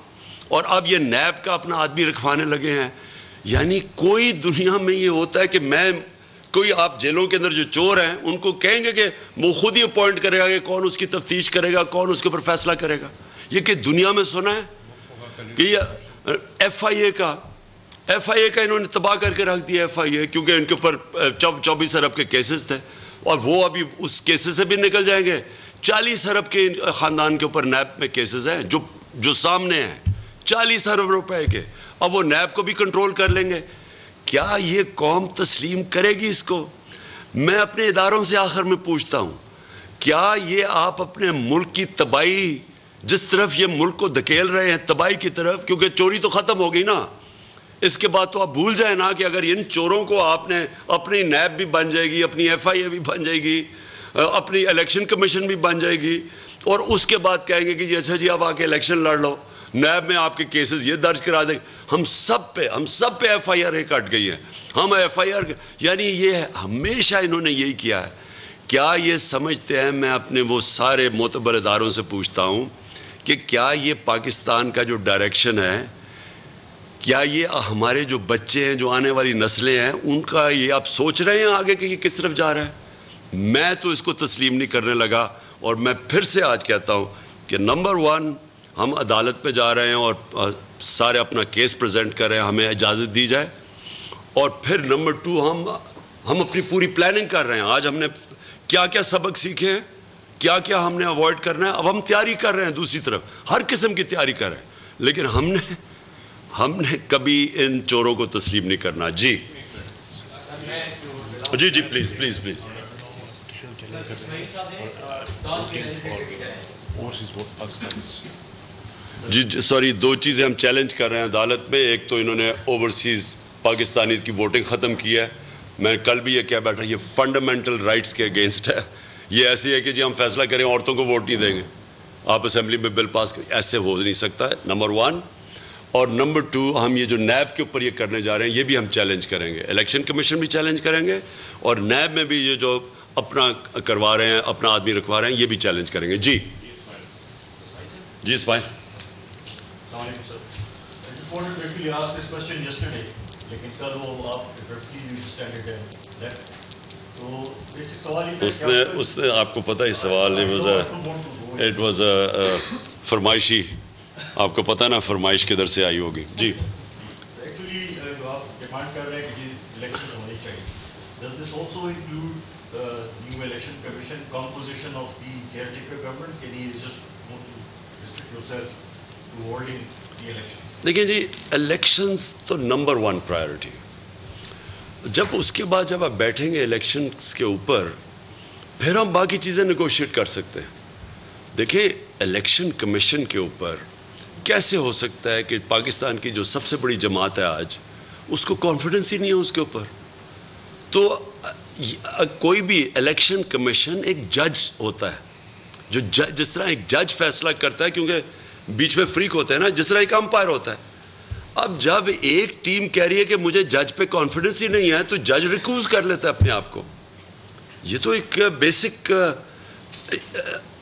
اور اب یہ نیب کا اپنا آدمی رکھوانے لگے ہیں. یعنی کوئی دنیا میں یہ ہوتا ہے کہ کوئی آپ جیلوں کے اندر جو چور ہیں ان کو کہیں گے کہ وہ خود ہی اپوائنٹ کرے گا کہ کون اس کی تفتیش کرے گا، کون اس کے اوپر فیصلہ کرے گا. یہ کہ دنیا میں سنا ہے کہ یہ ایف آئی اے کا انہوں نے تباہ کر کے رکھ دیا FIA، کیونکہ ان کے اوپر 24 ارب کے کیسز تھے اور وہ ابھی اس کیسز سے بھی نکل جائیں گے. 40 ارب کے خاندان کے اوپر نیب میں کیسز ہیں جو سامنے ہیں، 40 ارب روپے کے. اب وہ نیب کو بھی کنٹرول کر لیں گے. کیا یہ قوم تسلیم کرے گی اس کو؟ میں اپنے اداروں سے آخر میں پوچھتا ہوں، کیا یہ آپ اپنے ملک کی تباہی، جس طرف یہ ملک کو دھکیل رہے ہیں تباہی کی طرف، کیونکہ چوری تو ختم ہو گئی نا، اس کے بعد تو آپ بھول جائیں نا کہ اگر ان چوروں کو آپ نے اپنی نیب بھی بن جائے گی، اپنی FIA بھی بن جائے گی، اپنی الیکشن کمیشن بھی بن جائے گی، اور اس کے بعد کہیں گے کہ اچھا جی اب آ کے الیکشن لڑ لو، نیب میں آپ کے کیسز یہ درج کرا دیں. ہم سب پہ FIR کٹ گئی ہے. ہم FIR، یعنی یہ ہمیشہ انہوں نے یہی کیا ہے. کیا یہ سمجھتے ہیں، میں اپنے وہ سارے معتبر اداروں سے پوچھتا ہوں کہ کیا یہ پاکستان کا جو ڈائریکشن ہے، کیا یہ ہمارے جو بچے ہیں، جو آنے والی نسلیں ہیں، ان کا یہ آپ سوچ رہے ہیں آگے کہ یہ کس طرف جا رہا ہے؟ میں تو اس کو تسلیم نہیں کرنے لگا. اور میں پھر سے آج کہتا ہوں کہ نمبر 1 ہم عدالت پہ جا رہے ہیں اور سارے اپنا کیس پریزنٹ کر رہے ہیں، ہمیں اجازت دی جائے. اور پھر نمبر 2 ہم اپنی پوری پلاننگ کر رہے ہیں. آج ہم نے کیا کیا سبق سیکھے ہیں، کیا کیا ہم نے اوائڈ کرنا ہے. اب ہم تیاری کر رہے ہیں، دوسری طرف ہر قسم کی تیاری کر رہے ہیں، لیکن ہم نے کبھی ان چوروں کو تسلیم نہیں کرنا. جی پلیز. جی سوری، 2 چیزیں ہم چیلنج کر رہے ہیں عدالت میں. ایک تو انہوں نے اوورسیز پاکستانیز کی ووٹنگ ختم کی ہے. میں کل بھی یہ کہہ بیٹھا، یہ فنڈامنٹل رائٹس کے اگینسٹ ہے. یہ ایسی ہے کہ جی ہم فیصلہ کریں عورتوں کو ووٹ نہیں دیں گے، آپ اسمبلی میں بل پاس کریں، ایسے ہو نہیں سکتا ہے. نمبر 1. اور نمبر 2، ہم یہ جو نیب کے اوپر یہ کرنے جا رہے ہیں، یہ بھی ہم چیلنج کریں گے. الیکشن کمیشن بھی چیلنج کریں گے، اور نیب میں بھی یہ جو اپنا کروا رہے ہیں، اپنا آدمی رکھوا رہے ہیں، یہ بھی چیلنج کریں گے. جی اسماعیل. اس نے آپ کو پتہ ہی سوال اٹ واز فرمائشی، آپ کو پتہ نا فرمائش کدھر سے آئی ہوگی. جی ایکچولی آپ ڈیمانڈ کر رہے ہیں کہ الیکشن ہونی چاہیے. Does this also include new election commission composition of the caretaker government? Can you just want to restrict yourself to holding the election? دیکھیں جی، الیکشنز تو نمبر 1 پرائیورٹی. جب اس کے بعد جب آپ بیٹھیں گے الیکشنز کے اوپر، پھر ہم باقی چیزیں نیگوشیٹ کر سکتے ہیں. دیکھیں الیکشن کمیشن کے اوپر کیسے ہو سکتا ہے کہ پاکستان کی جو سب سے بڑی جماعت ہے آج، اس کو کانفیڈنس ہی نہیں ہے اس کے اوپر. تو کوئی بھی الیکشن کمیشن ایک جج ہوتا ہے، جو جس طرح ایک جج فیصلہ کرتا ہے، کیونکہ بیچ میں فریق ہوتا ہے نا، جس طرح ایک امپائر ہوتا ہے. اب جب ایک ٹیم کہہ رہی ہے کہ مجھے جج پہ کانفیڈنس ہی نہیں ہے، تو جج ریکوز کر لیتا ہے اپنے آپ کو. یہ تو ایک بیسک،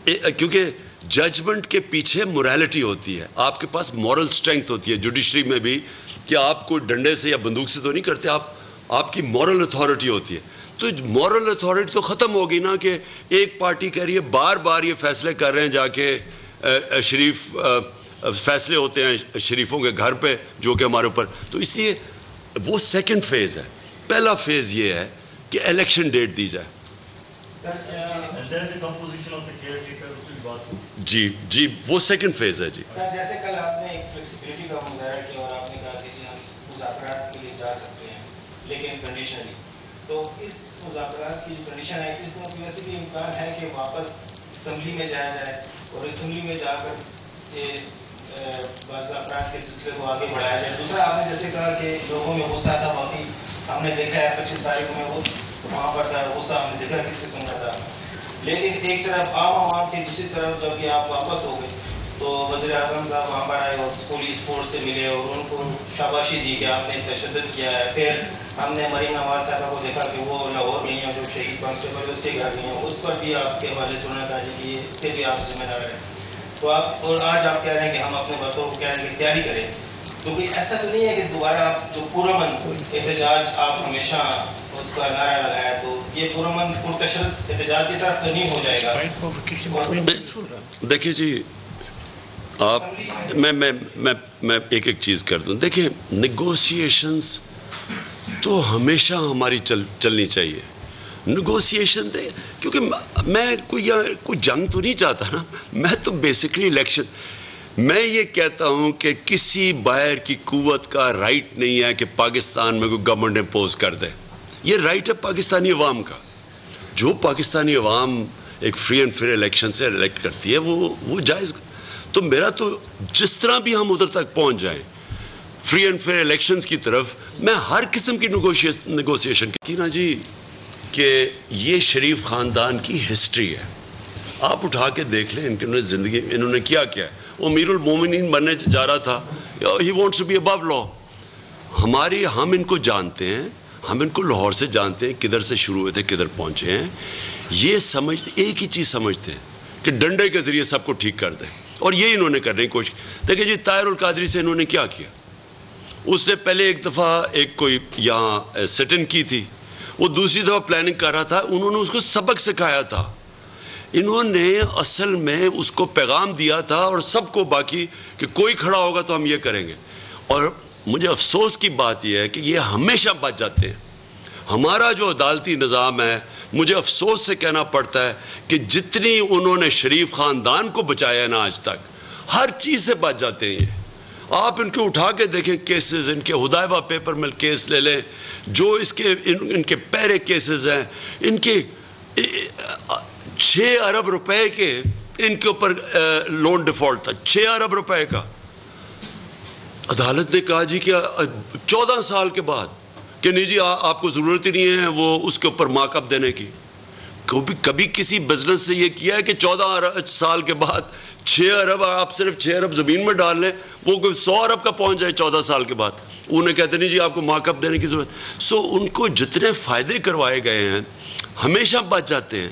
کیونکہ ججمنٹ کے پیچھے مورالٹی ہوتی ہے، آپ کے پاس مورل سٹرینگتھ ہوتی ہے جوڈیشری میں بھی، کہ آپ کو ڈنڈے سے یا بندوق سے تو نہیں کرتے، آپ کی مورل اتھارٹی ہوتی ہے. تو مورل اتھارٹی تو ختم ہوگی نا، کہ ایک پارٹی کہہ رہی ہے، بار بار یہ فیصلے کر رہے ہیں، جا کے شریف فیصلے ہوتے ہیں شریفوں کے گھر پہ، جو کہ ہمارے اوپر. تو اس لیے وہ سیکنڈ فیز ہے. پہلا فیز یہ ہے کہ الیکشن ڈیٹ دی جائے. جی وہ سیکنڈ فیز ہے. جی سر، جیسے کل آپ نے ایک فلیکسیبلٹی کا مظاہرہ کیا اور آپ نے کہا کہ جی ہم مذاکرات کے لیے جا سکتے ہیں، لیکن کنڈیشنلی. تو اس مذاکرات کی جو کنڈیشن ہے، اس میں ویسے بھی امکان ہے کہ واپس اسمبلی میں جایا جائے اور اسمبلی میں جا کر اس مذاکرات کے سلسلے کو آگے بڑھایا جائے. دوسرا، آپ نے جیسے کہا کہ لوگوں میں غصہ تھا، باقی ہم نے دیکھا ہے 25 تاریخ میں وہ وہاں پر تھا، غصہ ہم نے دیکھا کس قسم کا تھا. لیکن ایک طرف عام عوام تھی، دوسری طرف جب یہ آپ واپس ہو گئے تو وزیر اعظم صاحب وہاں پر آئے اور پولیس فورس سے ملے اور ان کو شاباشی دی کہ آپ نے تشدد کیا ہے. پھر ہم نے مریم نواز صاحبہ کو دیکھا کہ وہ لاہور گئی ہیں، جو شہید کانسٹیبل اس کے گھر گئی ہیں، اس پر بھی آپ کے حوالے سنا تھا کہ اس کے بھی آپ ذمہ دار ہیں. تو آپ، اور آج آپ کہہ رہے ہیں کہ ہم اپنے باتوں کو کہہ رہے ہیں کہ تیاری کریں. تو کوئی ایسا تو نہیں ہے کہ دوبارہ آپ جو پرامن احتجاج آپ ہمیشہ اس کا نعرہ لگایا، تو یہ پرامن پرتشدد احتجاج کی طرف تو نہیں ہو جائے گا؟ دیکھیے جی، آپ میں ایک چیز کر دوں. دیکھیں نیگوسیشنز تو ہمیشہ ہماری چلنی چاہیے. نیگوسیشن دے کیونکہ میں کوئی جنگ تو نہیں چاہتا نا. میں تو بیسکلی الیکشن میں یہ کہتا ہوں کہ کسی باہر کی قوت کا رائٹ نہیں ہے کہ پاکستان میں کوئی گورنمنٹ امپوز کر دے. یہ رائٹ ہے پاکستانی عوام کا. جو پاکستانی عوام ایک فری اینڈ فیئر الیکشن سے الیکٹ کرتی ہے وہ جائز. تو میرا تو جس طرح بھی ہم ادھر تک پہنچ جائیں فری اینڈ فیئر الیکشنز کی طرف, میں ہر قسم کی نیگوسیشن کی نا جی کہ یہ شریف خاندان کی ہسٹری ہے. آپ اٹھا کے دیکھ لیں ان کی زندگی انہوں نے کیا کیا ہے. امیر المومنین بننے جا رہا تھا, ہی وانٹس ٹو بی ابو لا. ہم ان کو جانتے ہیں, ہم ان کو لاہور سے جانتے ہیں, کدھر سے شروع ہوئے تھے کدھر پہنچے ہیں. یہ سمجھتے ایک ہی چیز سمجھتے ہیں کہ ڈنڈے کے ذریعے سب کو ٹھیک کر دیں, اور یہ انہوں نے کرنے کی کوشش. دیکھیں جی طاہر القادری سے انہوں نے کیا کیا. اس نے پہلے ایک دفعہ کوئی یہاں سٹ ان کی تھی, وہ دوسری دفعہ پلاننگ کر رہا تھا, انہوں نے اس کو سبق سکھایا تھا. انہوں نے اصل میں اس کو پیغام دیا تھا اور سب کو باقی کہ کوئی کھڑا ہوگا تو ہم یہ کریں گے. اور مجھے افسوس کی بات یہ ہے کہ یہ ہمیشہ بچ جاتے ہیں. ہمارا جو عدالتی نظام ہے, مجھے افسوس سے کہنا پڑتا ہے کہ جتنی انہوں نے شریف خاندان کو بچایا ہے نا آج تک, ہر چیز سے بچ جاتے ہیں. آپ ان کے اٹھا کے دیکھیں کیسز, ان کے ہدایبہ پیپر مل کیس لے لیں, جو ان کے پیرے کیسز ہیں, ان کے 6 ارب روپے کے ان کے اوپر لون ڈیفالٹ تھا, 6 ارب روپے کا. عدالت نے کہا جی کہ 14 سال کے بعد کہ نہیں جی آپ کو ضرورت ہی نہیں ہے وہ اس کے اوپر مارک اپ دینے کی. کبھی کسی بزنس سے یہ کیا ہے کہ 14 سال کے بعد 6 ارب, آپ صرف 6 ارب زمین میں ڈال لیں, وہ 100 ارب کا پہنچ جائے 14 سال کے بعد. انہیں کہتے نہیں جی آپ کو مارک اپ دینے کی ضرورت. سو ان کو جتنے فائدے کروائے گئے ہیں ہمیشہ بچ جاتے ہیں.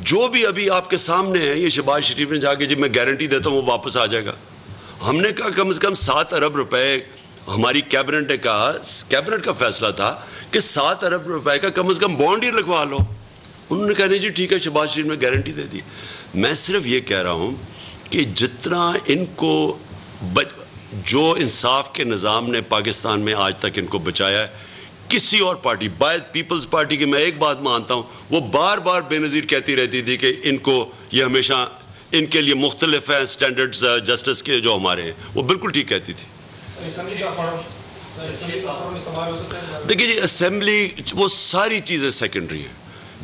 جو بھی ابھی آپ کے سامنے ہے, یہ شہباز شریف نے جا کے جی میں گارنٹی دیتا ہوں وہ واپس آ جائے گا. ہم نے کہا کم از کم 7 ارب روپے, ہماری کیبنٹ نے کہا, کیبنٹ کا فیصلہ تھا کہ 7 ارب روپے کا کم از کم بانڈ ہی لگوا لو. انہوں نے کہا نہیں جی ٹھیک ہے, شہباز شریف نے گارنٹی دے دی. میں صرف یہ کہہ رہا ہوں کہ جتنا ان کو جو انصاف کے نظام نے پاکستان میں آج تک ان کو بچایا ہے, کسی اور پارٹی, باید پیپلز پارٹی کی میں ایک بات مانتا ہوں, وہ بار بار بے نظیر کہتی رہتی تھی کہ ان کو یہ ہمیشہ ان کے لیے مختلف ہیں سٹینڈرڈز جسٹس کے جو ہمارے ہیں, وہ بالکل ٹھیک کہتی تھی. دیکھیے جی اسمبلی وہ ساری چیزیں سیکنڈری ہیں.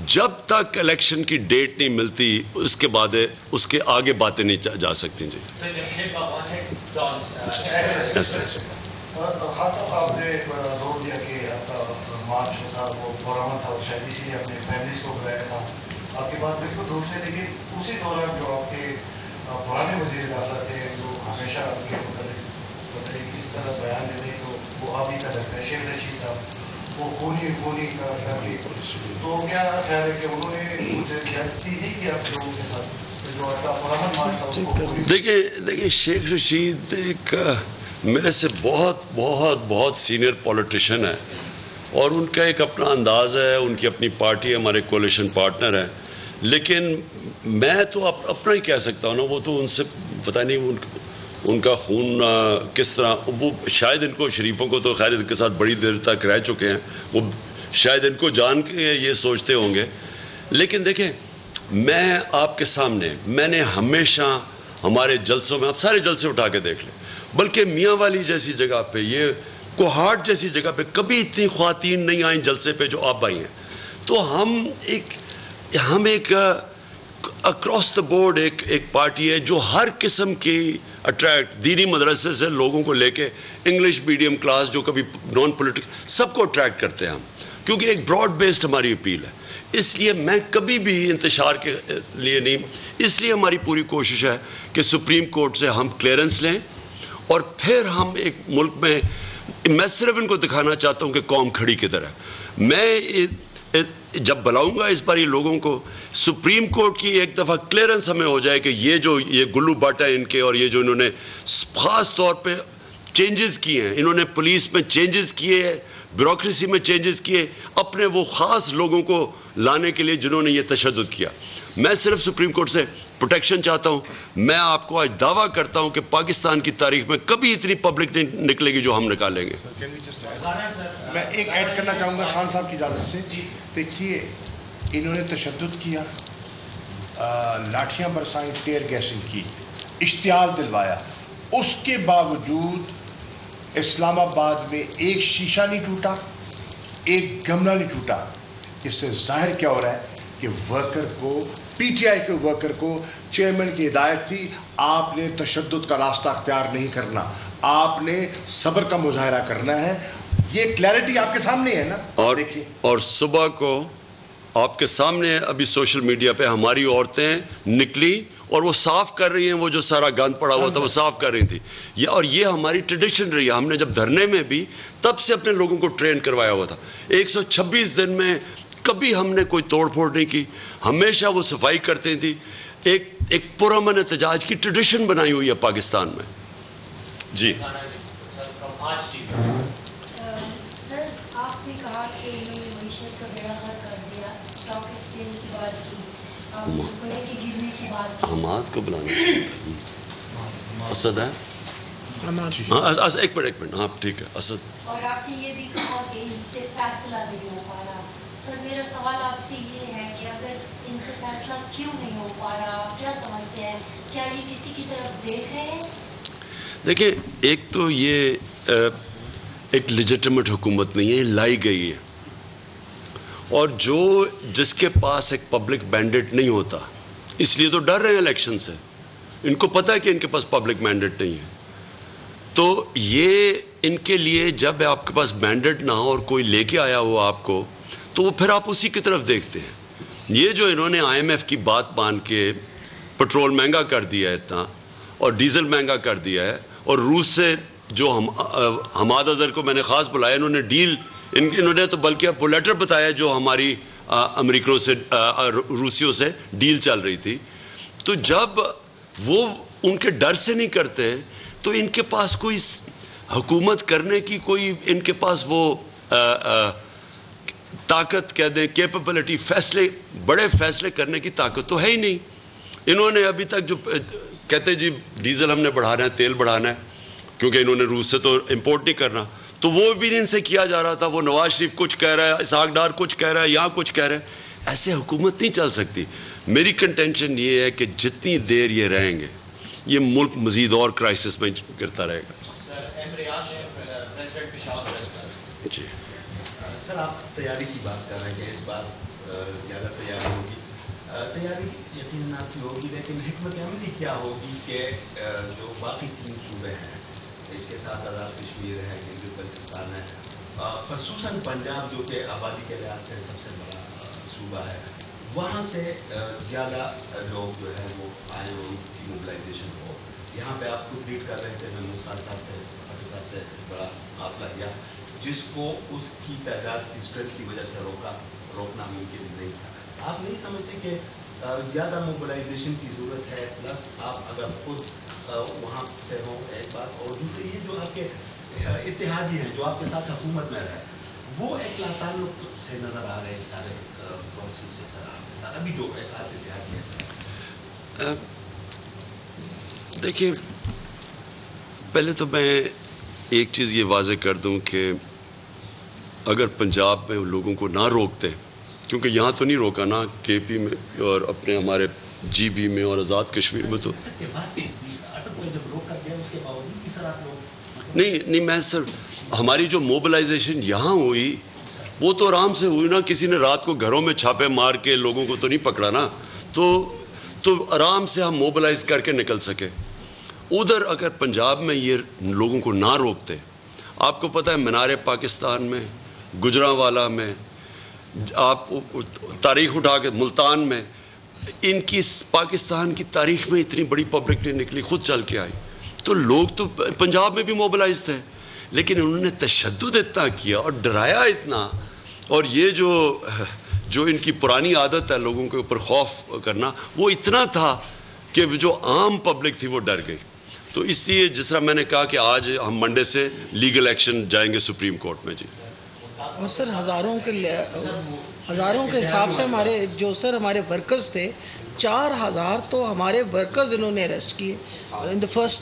جب تک الیکشن کی ڈیٹ نہیں ملتی اس کے بعد اس کے آگے باتیں نہیں جا سکتی. جی آپ نے زور دیا کہ آپ کا مارچ تھا وہ پرامن تھا, شاید اسی لیے اپنے فیملیز کو بلایا تھا. آپ کی بات بالکل درست ہے, لیکن اسی دوران جو آپ کے پرانے وزیر داخلہ تھے جو ہمیشہ آپ کے متعلق اس طرح بیان دیتے تو وہ آپ ہی کا لگتا ہے, شیخ رشید صاحب, وہ خونی کا تو کیا خیال ہے کہ انہوں نے مجھے زیادتی نہیں کی آپ لوگوں کے ساتھ جو آپ کا پرامن مارچ تھا اس کو. دیکھیں شیخ رشید ایک میرے سے بہت سینئر پولیٹیشین ہے, اور ان کا ایک اپنا انداز ہے, ان کی اپنی پارٹی ہے, ہمارے کولیشن پارٹنر ہیں. لیکن میں تو اپنا ہی کہہ سکتا ہوں نا, وہ تو ان سے پتہ نہیں ان کا خون کس طرح, وہ شاید ان کو شریفوں کو تو خیر ان کے ساتھ بڑی دیر تک رہ چکے ہیں, وہ شاید ان کو جان کے یہ سوچتے ہوں گے. لیکن دیکھیں میں آپ کے سامنے, میں نے ہمیشہ ہمارے جلسوں میں, آپ سارے جلسے اٹھا کے دیکھ لیں, بلکہ میاں والی جیسی جگہ پہ, یہ کوہاٹ جیسی جگہ پہ کبھی اتنی خواتین نہیں آئیں جلسے پہ جو آپ آئی ہیں. تو ہم ایک اکراس دا بورڈ ایک پارٹی ہے جو ہر قسم کی اٹریکٹ, دینی مدرسے سے لوگوں کو لے کے انگلش میڈیم کلاس جو کبھی نان پولیٹیکل, سب کو اٹریکٹ کرتے ہیں ہم, کیونکہ ایک براڈ بیسڈ ہماری اپیل ہے. اس لیے میں کبھی بھی انتشار کے لیے نہیں, اس لیے ہماری پوری کوشش ہے کہ سپریم کورٹ سے ہم کلیئرنس لیں, اور پھر ہم ایک ملک میں صرف ان کو دکھانا چاہتا ہوں کہ قوم کھڑی کدھر ہے. میں جب بلاؤں گا اس بار یہ لوگوں کو, سپریم کورٹ کی ایک دفعہ کلیئرنس ہمیں ہو جائے کہ یہ گلو بٹ ہے ان کے, اور یہ جو انہوں نے خاص طور پہ چینجز کیے ہیں, انہوں نے پولیس میں چینجز کیے, بیوروکریسی میں چینجز کیے اپنے وہ خاص لوگوں کو لانے کے لیے جنہوں نے یہ تشدد کیا. میں صرف سپریم کورٹ سے پروٹیکشن چاہتا ہوں. میں آپ کو آج دعویٰ کرتا ہوں کہ پاکستان کی تاریخ میں کبھی اتنی پبلک نہیں نکلے گی جو ہم نکالیں گے. میں ایک ایڈ کرنا چاہوں گا خان صاحب کی اجازت سے. دیکھیے انہوں نے تشدد کیا, لاٹھیاں برسائیں, ٹیئر گیسنگ کی, اشتعال دلوایا, اس کے باوجود اسلام آباد میں ایک شیشہ نہیں ٹوٹا, ایک گملہ نہیں ٹوٹا. اس سے ظاہر کیا ہو رہا ہے کہ ورکر کو, پی ٹی آئی کے ورکر کو چیئرمین کی ہدایت تھی آپ نے تشدد کا راستہ اختیار نہیں کرنا, آپ نے صبر کا مظاہرہ کرنا ہے. یہ کلیئرٹی آپ کے سامنے ہے نا. اور صبح کو آپ کے سامنے ابھی سوشل میڈیا پہ ہماری عورتیں نکلی اور وہ صاف کر رہی ہیں, وہ جو سارا گند پڑا ہوا تھا وہ صاف کر رہی تھی. اور یہ ہماری ٹریڈیشن رہی ہے. ہم نے جب دھرنے میں بھی تب سے اپنے لوگوں کو ٹرین کروایا ہوا تھا. 126 دن میں کبھی ہم نے کوئی توڑ پھوڑ نہیں کی, ہمیشہ وہ صفائی کرتے تھی. ایک پرامن احتجاج کی ٹریڈیشن بنائی ہوئی ہے پاکستان میں. جی سر, آپ نے کہا کہ انہوں نے معیشت کا بیڑا غرق کر دیا, اسٹاک ایکسچینج کی بات کی, روپے کے گرنے کی بات کی. حماد کو بلانا چاہیے تھا. اسد ہے, ایک منٹ, ہاں ٹھیک ہے اسد. اور آپ نے یہ بھی کہا کہ ان سے فیصلہ نہیں ہو پا رہا. سر میرا سوال آپ سے یہ ہے کہ اگر ان سے فیصلہ کیوں نہیں ہو پا رہا, آپ کیا سمجھتے ہیں, کیا یہ کسی کی طرف دیکھ رہے ہیں؟ دیکھیں, ایک تو یہ ایک لیجیٹمیٹ حکومت نہیں ہے, لائی گئی ہے. اور جس کے پاس ایک پبلک مینڈیٹ نہیں ہوتا, اس لیے تو ڈر رہے ہیں الیکشن سے. ان کو پتہ ہے کہ ان کے پاس پبلک مینڈیٹ نہیں ہے. تو یہ ان کے لیے جب آپ کے پاس مینڈیٹ نہ ہو اور کوئی لے کے آیا ہو آپ کو, تو وہ پھر آپ اسی کی طرف دیکھتے ہیں. یہ جو انہوں نے آئی ایم ایف کی بات مان کے پٹرول مہنگا کر دیا ہے اتنا, اور ڈیزل مہنگا کر دیا ہے, اور روس سے جو حماد اظہر کو میں نے خاص بلایا, انہوں نے تو بلکہ اب لیٹر بتایا جو ہماری امریکنوں سے روسیوں سے ڈیل چل رہی تھی. تو جب وہ ان کے ڈر سے نہیں کرتے تو ان کے پاس کوئی حکومت کرنے کی کوئی ان کے پاس وہ طاقت کہہ دیں, کیپبلٹی, بڑے فیصلے کرنے کی طاقت تو ہے ہی نہیں. انہوں نے ابھی تک جو کہتے جی ڈیزل ہم نے بڑھانا ہے, تیل بڑھانا ہے, کیونکہ انہوں نے روس سے تو امپورٹ نہیں کرنا, تو وہ بھی ان سے کیا جا رہا تھا. وہ نواز شریف کچھ کہہ رہا ہے, اسحاق ڈار کچھ کہہ رہا ہے, یہاں کچھ کہہ رہے ہیں. ایسے حکومت نہیں چل سکتی. میری کنٹینشن یہ ہے کہ جتنی دیر یہ رہیں گے یہ ملک مزید اور کرائسس میں گرتا رہے گا. جی سر, آپ تیاری کی بات کر رہے ہیں کہ اس بار زیادہ تیاری ہوگی. تیاری یقیناً آپ کی ہوگی, لیکن حکمت عملی کیا ہوگی کہ جو باقی 3 صوبے ہیں, اس کے ساتھ آزاد کشمیر ہے, گلگت بلتستان ہے, خصوصاً پنجاب جو کہ آبادی کے لحاظ سے سب سے بڑا صوبہ ہے, وہاں سے زیادہ لوگ جو ہے وہ آئیں اور ان کی موبلائزیشن ہو. یہاں پہ آپ خود لیڈ کر رہے تھے, میں مختار صاحب سے بڑا قافلہ دیا جس کو اس کی تعداد کی اسٹرینتھ کی وجہ سے روکنا ممکن نہیں تھا. آپ نہیں سمجھتے کہ زیادہ موبلائزیشن کی ضرورت ہے, پلس آپ اگر خود وہاں سے ہوں ایک بات, اور دوسری یہ جو آپ کے اتحادی ہیں جو آپ کے ساتھ حکومت میں رہے, وہ ایک لاتعلق سے نظر آ رہے ہیں سارے پالیسیز سے. سر آپ کے ساتھ ابھی جو ایک اتحادی ہے سر, دیکھیے پہلے تو میں ایک چیز یہ واضح کر دوں کہ اگر پنجاب میں لوگوں کو نہ روکتے, کیونکہ یہاں تو نہیں روکا نا, کے پی میں اور اپنے ہمارے جی بی میں اور آزاد کشمیر میں, تو نہیں میں سر ہماری جو موبلائزیشن یہاں ہوئی وہ تو آرام سے ہوئی نا. کسی نے رات کو گھروں میں چھاپے مار کے لوگوں کو تو نہیں پکڑا نا, تو آرام سے ہم موبلائز کر کے نکل سکے. ادھر اگر پنجاب میں یہ لوگوں کو نہ روکتے, آپ کو پتہ ہے مینار پاکستان میں, گجرانوالہ میں, آپ تاریخ اٹھا کے ملتان میں, ان کی پاکستان کی تاریخ میں اتنی بڑی پبلک نہیں نکلی, خود چل کے آئی. تو لوگ تو پنجاب میں بھی موبلائز تھے, لیکن انہوں نے تشدد اتنا کیا اور ڈرایا اتنا, اور یہ جو ان کی پرانی عادت ہے لوگوں کے اوپر خوف کرنا, وہ اتنا تھا کہ جو عام پبلک تھی وہ ڈر گئی. تو اس لیے جس طرح میں نے کہا کہ آج ہم منڈے سے لیگل ایکشن جائیں گے سپریم کورٹ میں. جی اور سر ہزاروں کے حساب سے ہمارے جو سر ہمارے ورکرز تھے 4000 تو ہمارے ورکرز انہوں نے اریسٹ کیے ان دا فرسٹ.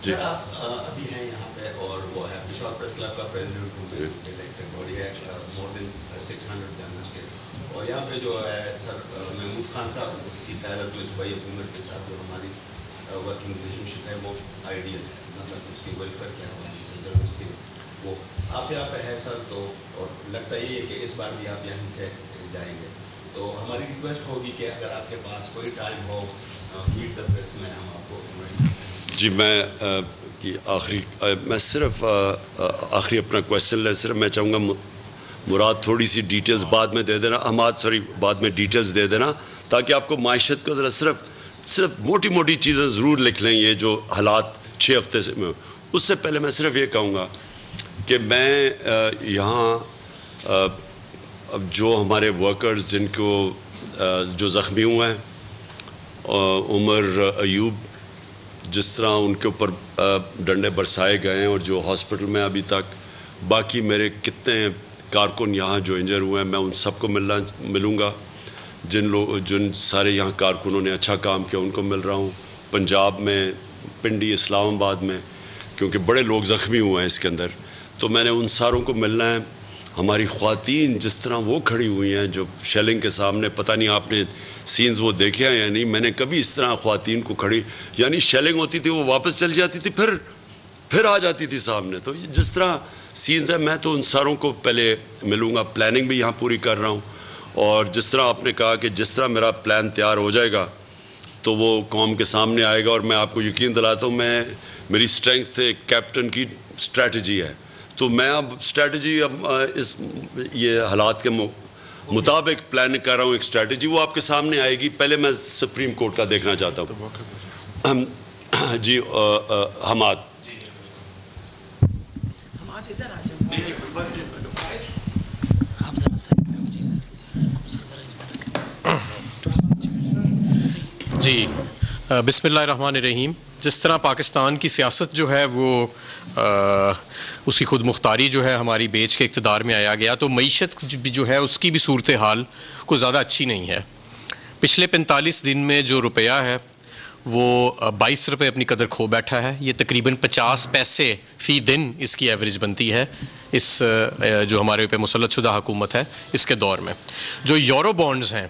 سر آپ ابھی ہیں یہاں پہ اور وہ ہے پشاور پریس کلب کا پریزیڈنٹ ہوں الیکٹڈ باڈی ہے مور دین 600 ممبرس کے. اور یہاں پہ جو ہے سر محمود خان صاحب کی قیادت میں صوبائی حکومت کے ساتھ جو ہماری ورکنگ ریلیشن شپ ہے وہ آئیڈیل ہے, مطلب اس کی ویلفیئر کے حوالے سے جو اس کی وہ آپ یہاں پہ ہے سر. تو اور لگتا یہ ہے کہ اس بار بھی آپ یہیں سے جائیں گے, تو ہماری ریکویسٹ ہوگی کہ اگر آپ کے پاس کوئی time who meet the press میں ہم آپ کو جی میں صرف آخری اپنا کویشچن لے, صرف میں چاہوں گا مراد تھوڑی سی ڈیٹیلز بعد میں دے دینا, حماد سوری بعد میں ڈیٹیلز دے دینا, تاکہ آپ کو معیشت کو ذرا صرف موٹی موٹی چیزیں ضرور لکھ لیں یہ جو حالات 6 ہفتے سے میں. اس سے پہلے میں صرف یہ کہوں گا کہ میں یہاں جو ہمارے ورکرز جن کو جو زخمی ہوئے ہیں, عمر ایوب جس طرح ان کے اوپر ڈنڈے برسائے گئے ہیں, اور جو ہاسپٹل میں ابھی تک باقی میرے کتنے کارکن یہاں جو انجر ہوئے ہیں, میں ان سب کو ملوں گا. جن سارے یہاں کارکنوں نے اچھا کام کیا ان کو مل رہا ہوں. پنجاب میں پنڈی, اسلام آباد میں, کیونکہ بڑے لوگ زخمی ہوئے ہیں اس کے اندر, تو میں نے ان ساروں کو ملنا ہے. ہماری خواتین جس طرح وہ کھڑی ہوئی ہیں جو شیلنگ کے سامنے, پتہ نہیں آپ نے سینز وہ دیکھے ہیں یا نہیں, میں نے کبھی اس طرح خواتین کو کھڑی, یعنی شیلنگ ہوتی تھی وہ واپس چل جاتی تھی پھر آ جاتی تھی سامنے. تو جس طرح سینز ہیں میں تو ان ساروں کو پہلے ملوں گا. پلاننگ بھی یہاں پوری کر رہا ہوں, اور جس طرح آپ نے کہا کہ جس طرح میرا پلان تیار ہو جائے گا تو وہ قوم کے سامنے آئے گا. اور میں آپ کو یقین دلاتا ہوں میری اسٹرینتھ ایک کیپٹن کی اسٹریٹجی ہے, تو میں اب اسٹریٹجی یہ حالات کے مطابق پلان کر رہا ہوں. ایک اسٹریٹجی وہ آپ کے سامنے آئے گی. پہلے میں سپریم کورٹ کا دیکھنا چاہتا ہوں. جی حماد ادھر آ جاؤ. جی بسم اللہ الرحمن الرحیم. جس طرح پاکستان کی سیاست جو ہے وہ اس کی خود مختاری جو ہے ہماری بیچ کے اقتدار میں آیا گیا, تو معیشت جو ہے اس کی بھی صورتحال کو زیادہ اچھی نہیں ہے. پچھلے 45 دن میں جو روپیہ ہے وہ 22 روپے اپنی قدر کھو بیٹھا ہے. یہ تقریباً 50 پیسے فی دن اس کی ایوریج بنتی ہے اس جو ہمارے اوپر مسلط شدہ حکومت ہے اس کے دور میں. جو یورو بانڈز ہیں,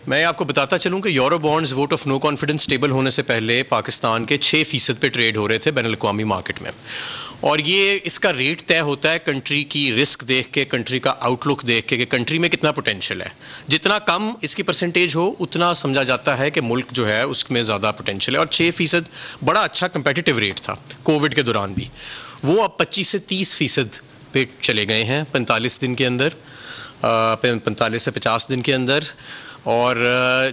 میں آپ کو بتاتا چلوں کہ euro bonds vote of no confidence table ہونے سے پہلے پاکستان کے 6% پہ ٹریڈ ہو رہے تھے بین الاقوامی مارکیٹ میں, اور یہ اس کا ریٹ طے ہوتا ہے کنٹری کی رسک دیکھ کے, کنٹری کا آؤٹ لک دیکھ کے کہ کنٹری میں کتنا پوٹینشیل ہے. جتنا کم اس کی پرسنٹیج ہو اتنا سمجھا جاتا ہے کہ ملک جو ہے اس میں زیادہ پوٹینشیل ہے. اور 6% بڑا اچھا کمپیٹیٹیو ریٹ تھا کووڈ کے دوران بھی. وہ اب 25 سے 30% پہ چلے گئے ہیں 45 دن کے اندر, 45 سے 50 دن کے اندر. اور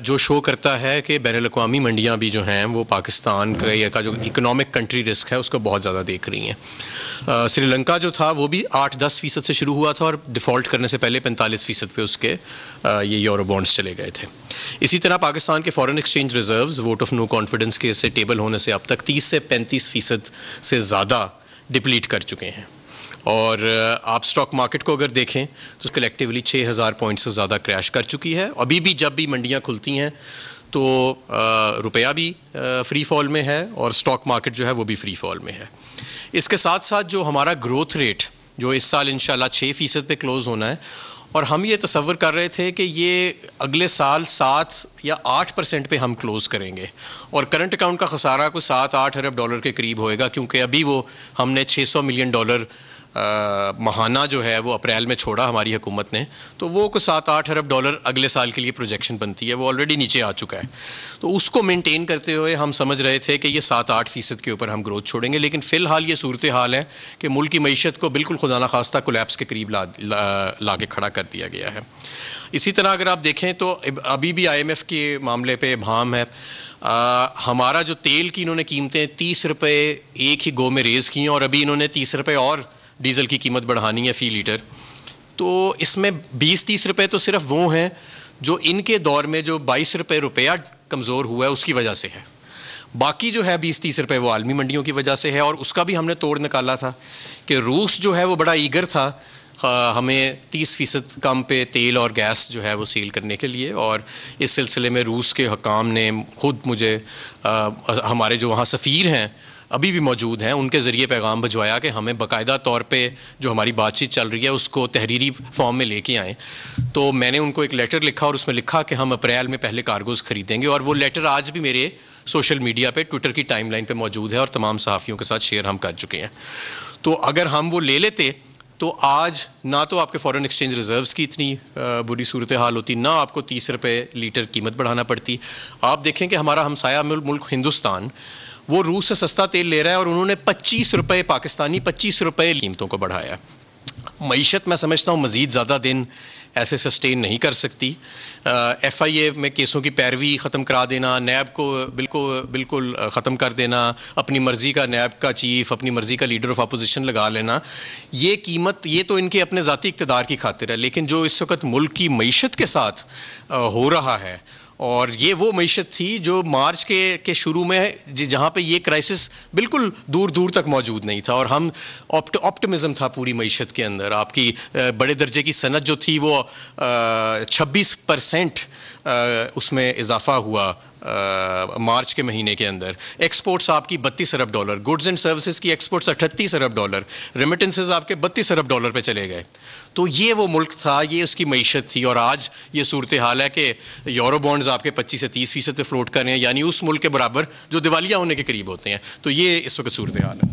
جو شو کرتا ہے کہ بین الاقوامی منڈیاں بھی جو ہیں وہ پاکستان کا جو اکنامک کنٹری رسک ہے اس کو بہت زیادہ دیکھ رہی ہیں. سری لنکا جو تھا وہ بھی 8-10% سے شروع ہوا تھا, اور ڈیفالٹ کرنے سے پہلے 45% پہ اس کے یہ یورو بانڈز چلے گئے تھے. اسی طرح پاکستان کے foreign exchange reserves vote of no confidence کے سے ٹیبل ہونے سے اب تک 30 سے 35% سے زیادہ ڈپلیٹ کر چکے ہیں. اور آپ سٹاک مارکیٹ کو اگر دیکھیں تو کلیکٹیولی 6000 پوائنٹ سے زیادہ کریش کر چکی ہے. ابھی بھی جب بھی منڈیاں کھلتی ہیں تو روپیہ بھی فری فال میں ہے اور سٹاک مارکیٹ جو ہے وہ بھی فری فال میں ہے. اس کے ساتھ ساتھ جو ہمارا گروتھ ریٹ جو اس سال انشاءاللہ 6% پہ کلوز ہونا ہے, اور ہم یہ تصور کر رہے تھے کہ یہ اگلے سال 7 یا 8% پہ ہم کلوز کریں گے, اور کرنٹ اکاؤنٹ کا خسارہ کوئی 7-8 ارب ڈالر کے قریب ہوئے گا, کیونکہ ابھی وہ ہم نے $600 ملین ماہانہ جو ہے وہ اپریل میں چھوڑا ہماری حکومت نے, تو وہ کوئی 7-8 ارب ڈالر اگلے سال کے لیے پروجیکشن بنتی ہے, وہ آلریڈی نیچے آ چکا ہے. تو اس کو مینٹین کرتے ہوئے ہم سمجھ رہے تھے کہ یہ 7-8% کے اوپر ہم گروتھ چھوڑیں گے. لیکن فی الحال یہ صورتحال ہے کہ ملک کی معیشت کو بالکل خدا نخواستہ کولیپس کے قریب لا کے کھڑا کر دیا گیا ہے. اسی طرح اگر آپ دیکھیں تو ابھی بھی IMF کے معاملے پہ ابہام ہے. ہمارا جو تیل کی انہوں نے قیمتیں 30 روپے ایک ہی گو میں ریز کی ہیں, اور ابھی انہوں نے 30 روپے اور ڈیزل کی قیمت بڑھانی ہے فی لیٹر. تو اس میں 20-30 روپے تو صرف وہ ہیں جو ان کے دور میں جو 22 روپے روپیہ کمزور ہوا ہے اس کی وجہ سے ہے. باقی جو ہے 20-30 روپے وہ عالمی منڈیوں کی وجہ سے ہے. اور اس کا بھی ہم نے توڑ نکالا تھا کہ روس جو ہے وہ بڑا ایگر تھا ہمیں 30% کم پہ تیل اور گیس جو ہے وہ سیل کرنے کے لیے، اور اس سلسلے میں روس کے حکام نے خود مجھے ہمارے جو وہاں سفیر ہیں ابھی بھی موجود ہیں، ان کے ذریعے پیغام بھجوایا کہ ہمیں باقاعدہ طور پہ جو ہماری بات چیت چل رہی ہے اس کو تحریری فارم میں لے کے آئیں. تو میں نے ان کو ایک لیٹر لکھا اور اس میں لکھا کہ ہم اپریل میں پہلے کارگوز خریدیں گے، اور وہ لیٹر آج بھی میرے سوشل میڈیا پہ ٹویٹر کی ٹائم لائن پہ موجود ہے اور تمام صحافیوں کے ساتھ شیئر ہم کر چکے ہیں. تو اگر ہم وہ لے لیتے تو آج نہ تو آپ کے فارن ایکسچینج ریزروز کی اتنی بری صورتحال ہوتی، نہ آپ کو 30 روپے لیٹر قیمت بڑھانا پڑتی. آپ دیکھیں کہ ہمارا ہمسایہ ملک ہندوستان وہ روس سے سستا تیل لے رہا ہے اور انہوں نے 25 روپے پاکستانی 25 روپے قیمتوں کو بڑھایا. معیشت میں سمجھتا ہوں مزید زیادہ دن ایسے سسٹین نہیں کر سکتی. ایف آئی اے میں کیسوں کی پیروی ختم کرا دینا، نیب کو بالکل ختم کر دینا، اپنی مرضی کا نیب کا چیف، اپنی مرضی کا لیڈر آف اپوزیشن لگا لینا، یہ قیمت یہ تو ان کے اپنے ذاتی اقتدار کی خاطر ہے. لیکن جو اس وقت ملک کی معیشت کے ساتھ ہو رہا ہے، اور یہ وہ معیشت تھی جو مارچ کے شروع میں جہاں پہ یہ کرائسس بالکل دور دور تک موجود نہیں تھا، اور ہم آپٹمزم تھا پوری معیشت کے اندر. آپ کی بڑے درجے کی صنعت جو تھی وہ 26% اس میں اضافہ ہوا مارچ کے مہینے کے اندر. ایکسپورٹس آپ کی $32 ارب، گڈز اینڈ سروسز کی ایکسپورٹس $38 ارب، ریمیٹنسز آپ کے $32 ارب پہ چلے گئے. تو یہ وہ ملک تھا، یہ اس کی معیشت تھی. اور آج یہ صورتحال ہے کہ یورو بانڈز آپ کے 25 سے 30% پہ فلوٹ کر رہے ہیں، یعنی اس ملک کے برابر جو دیوالیہ ہونے کے قریب ہوتے ہیں. تو یہ اس وقت صورتحال ہے.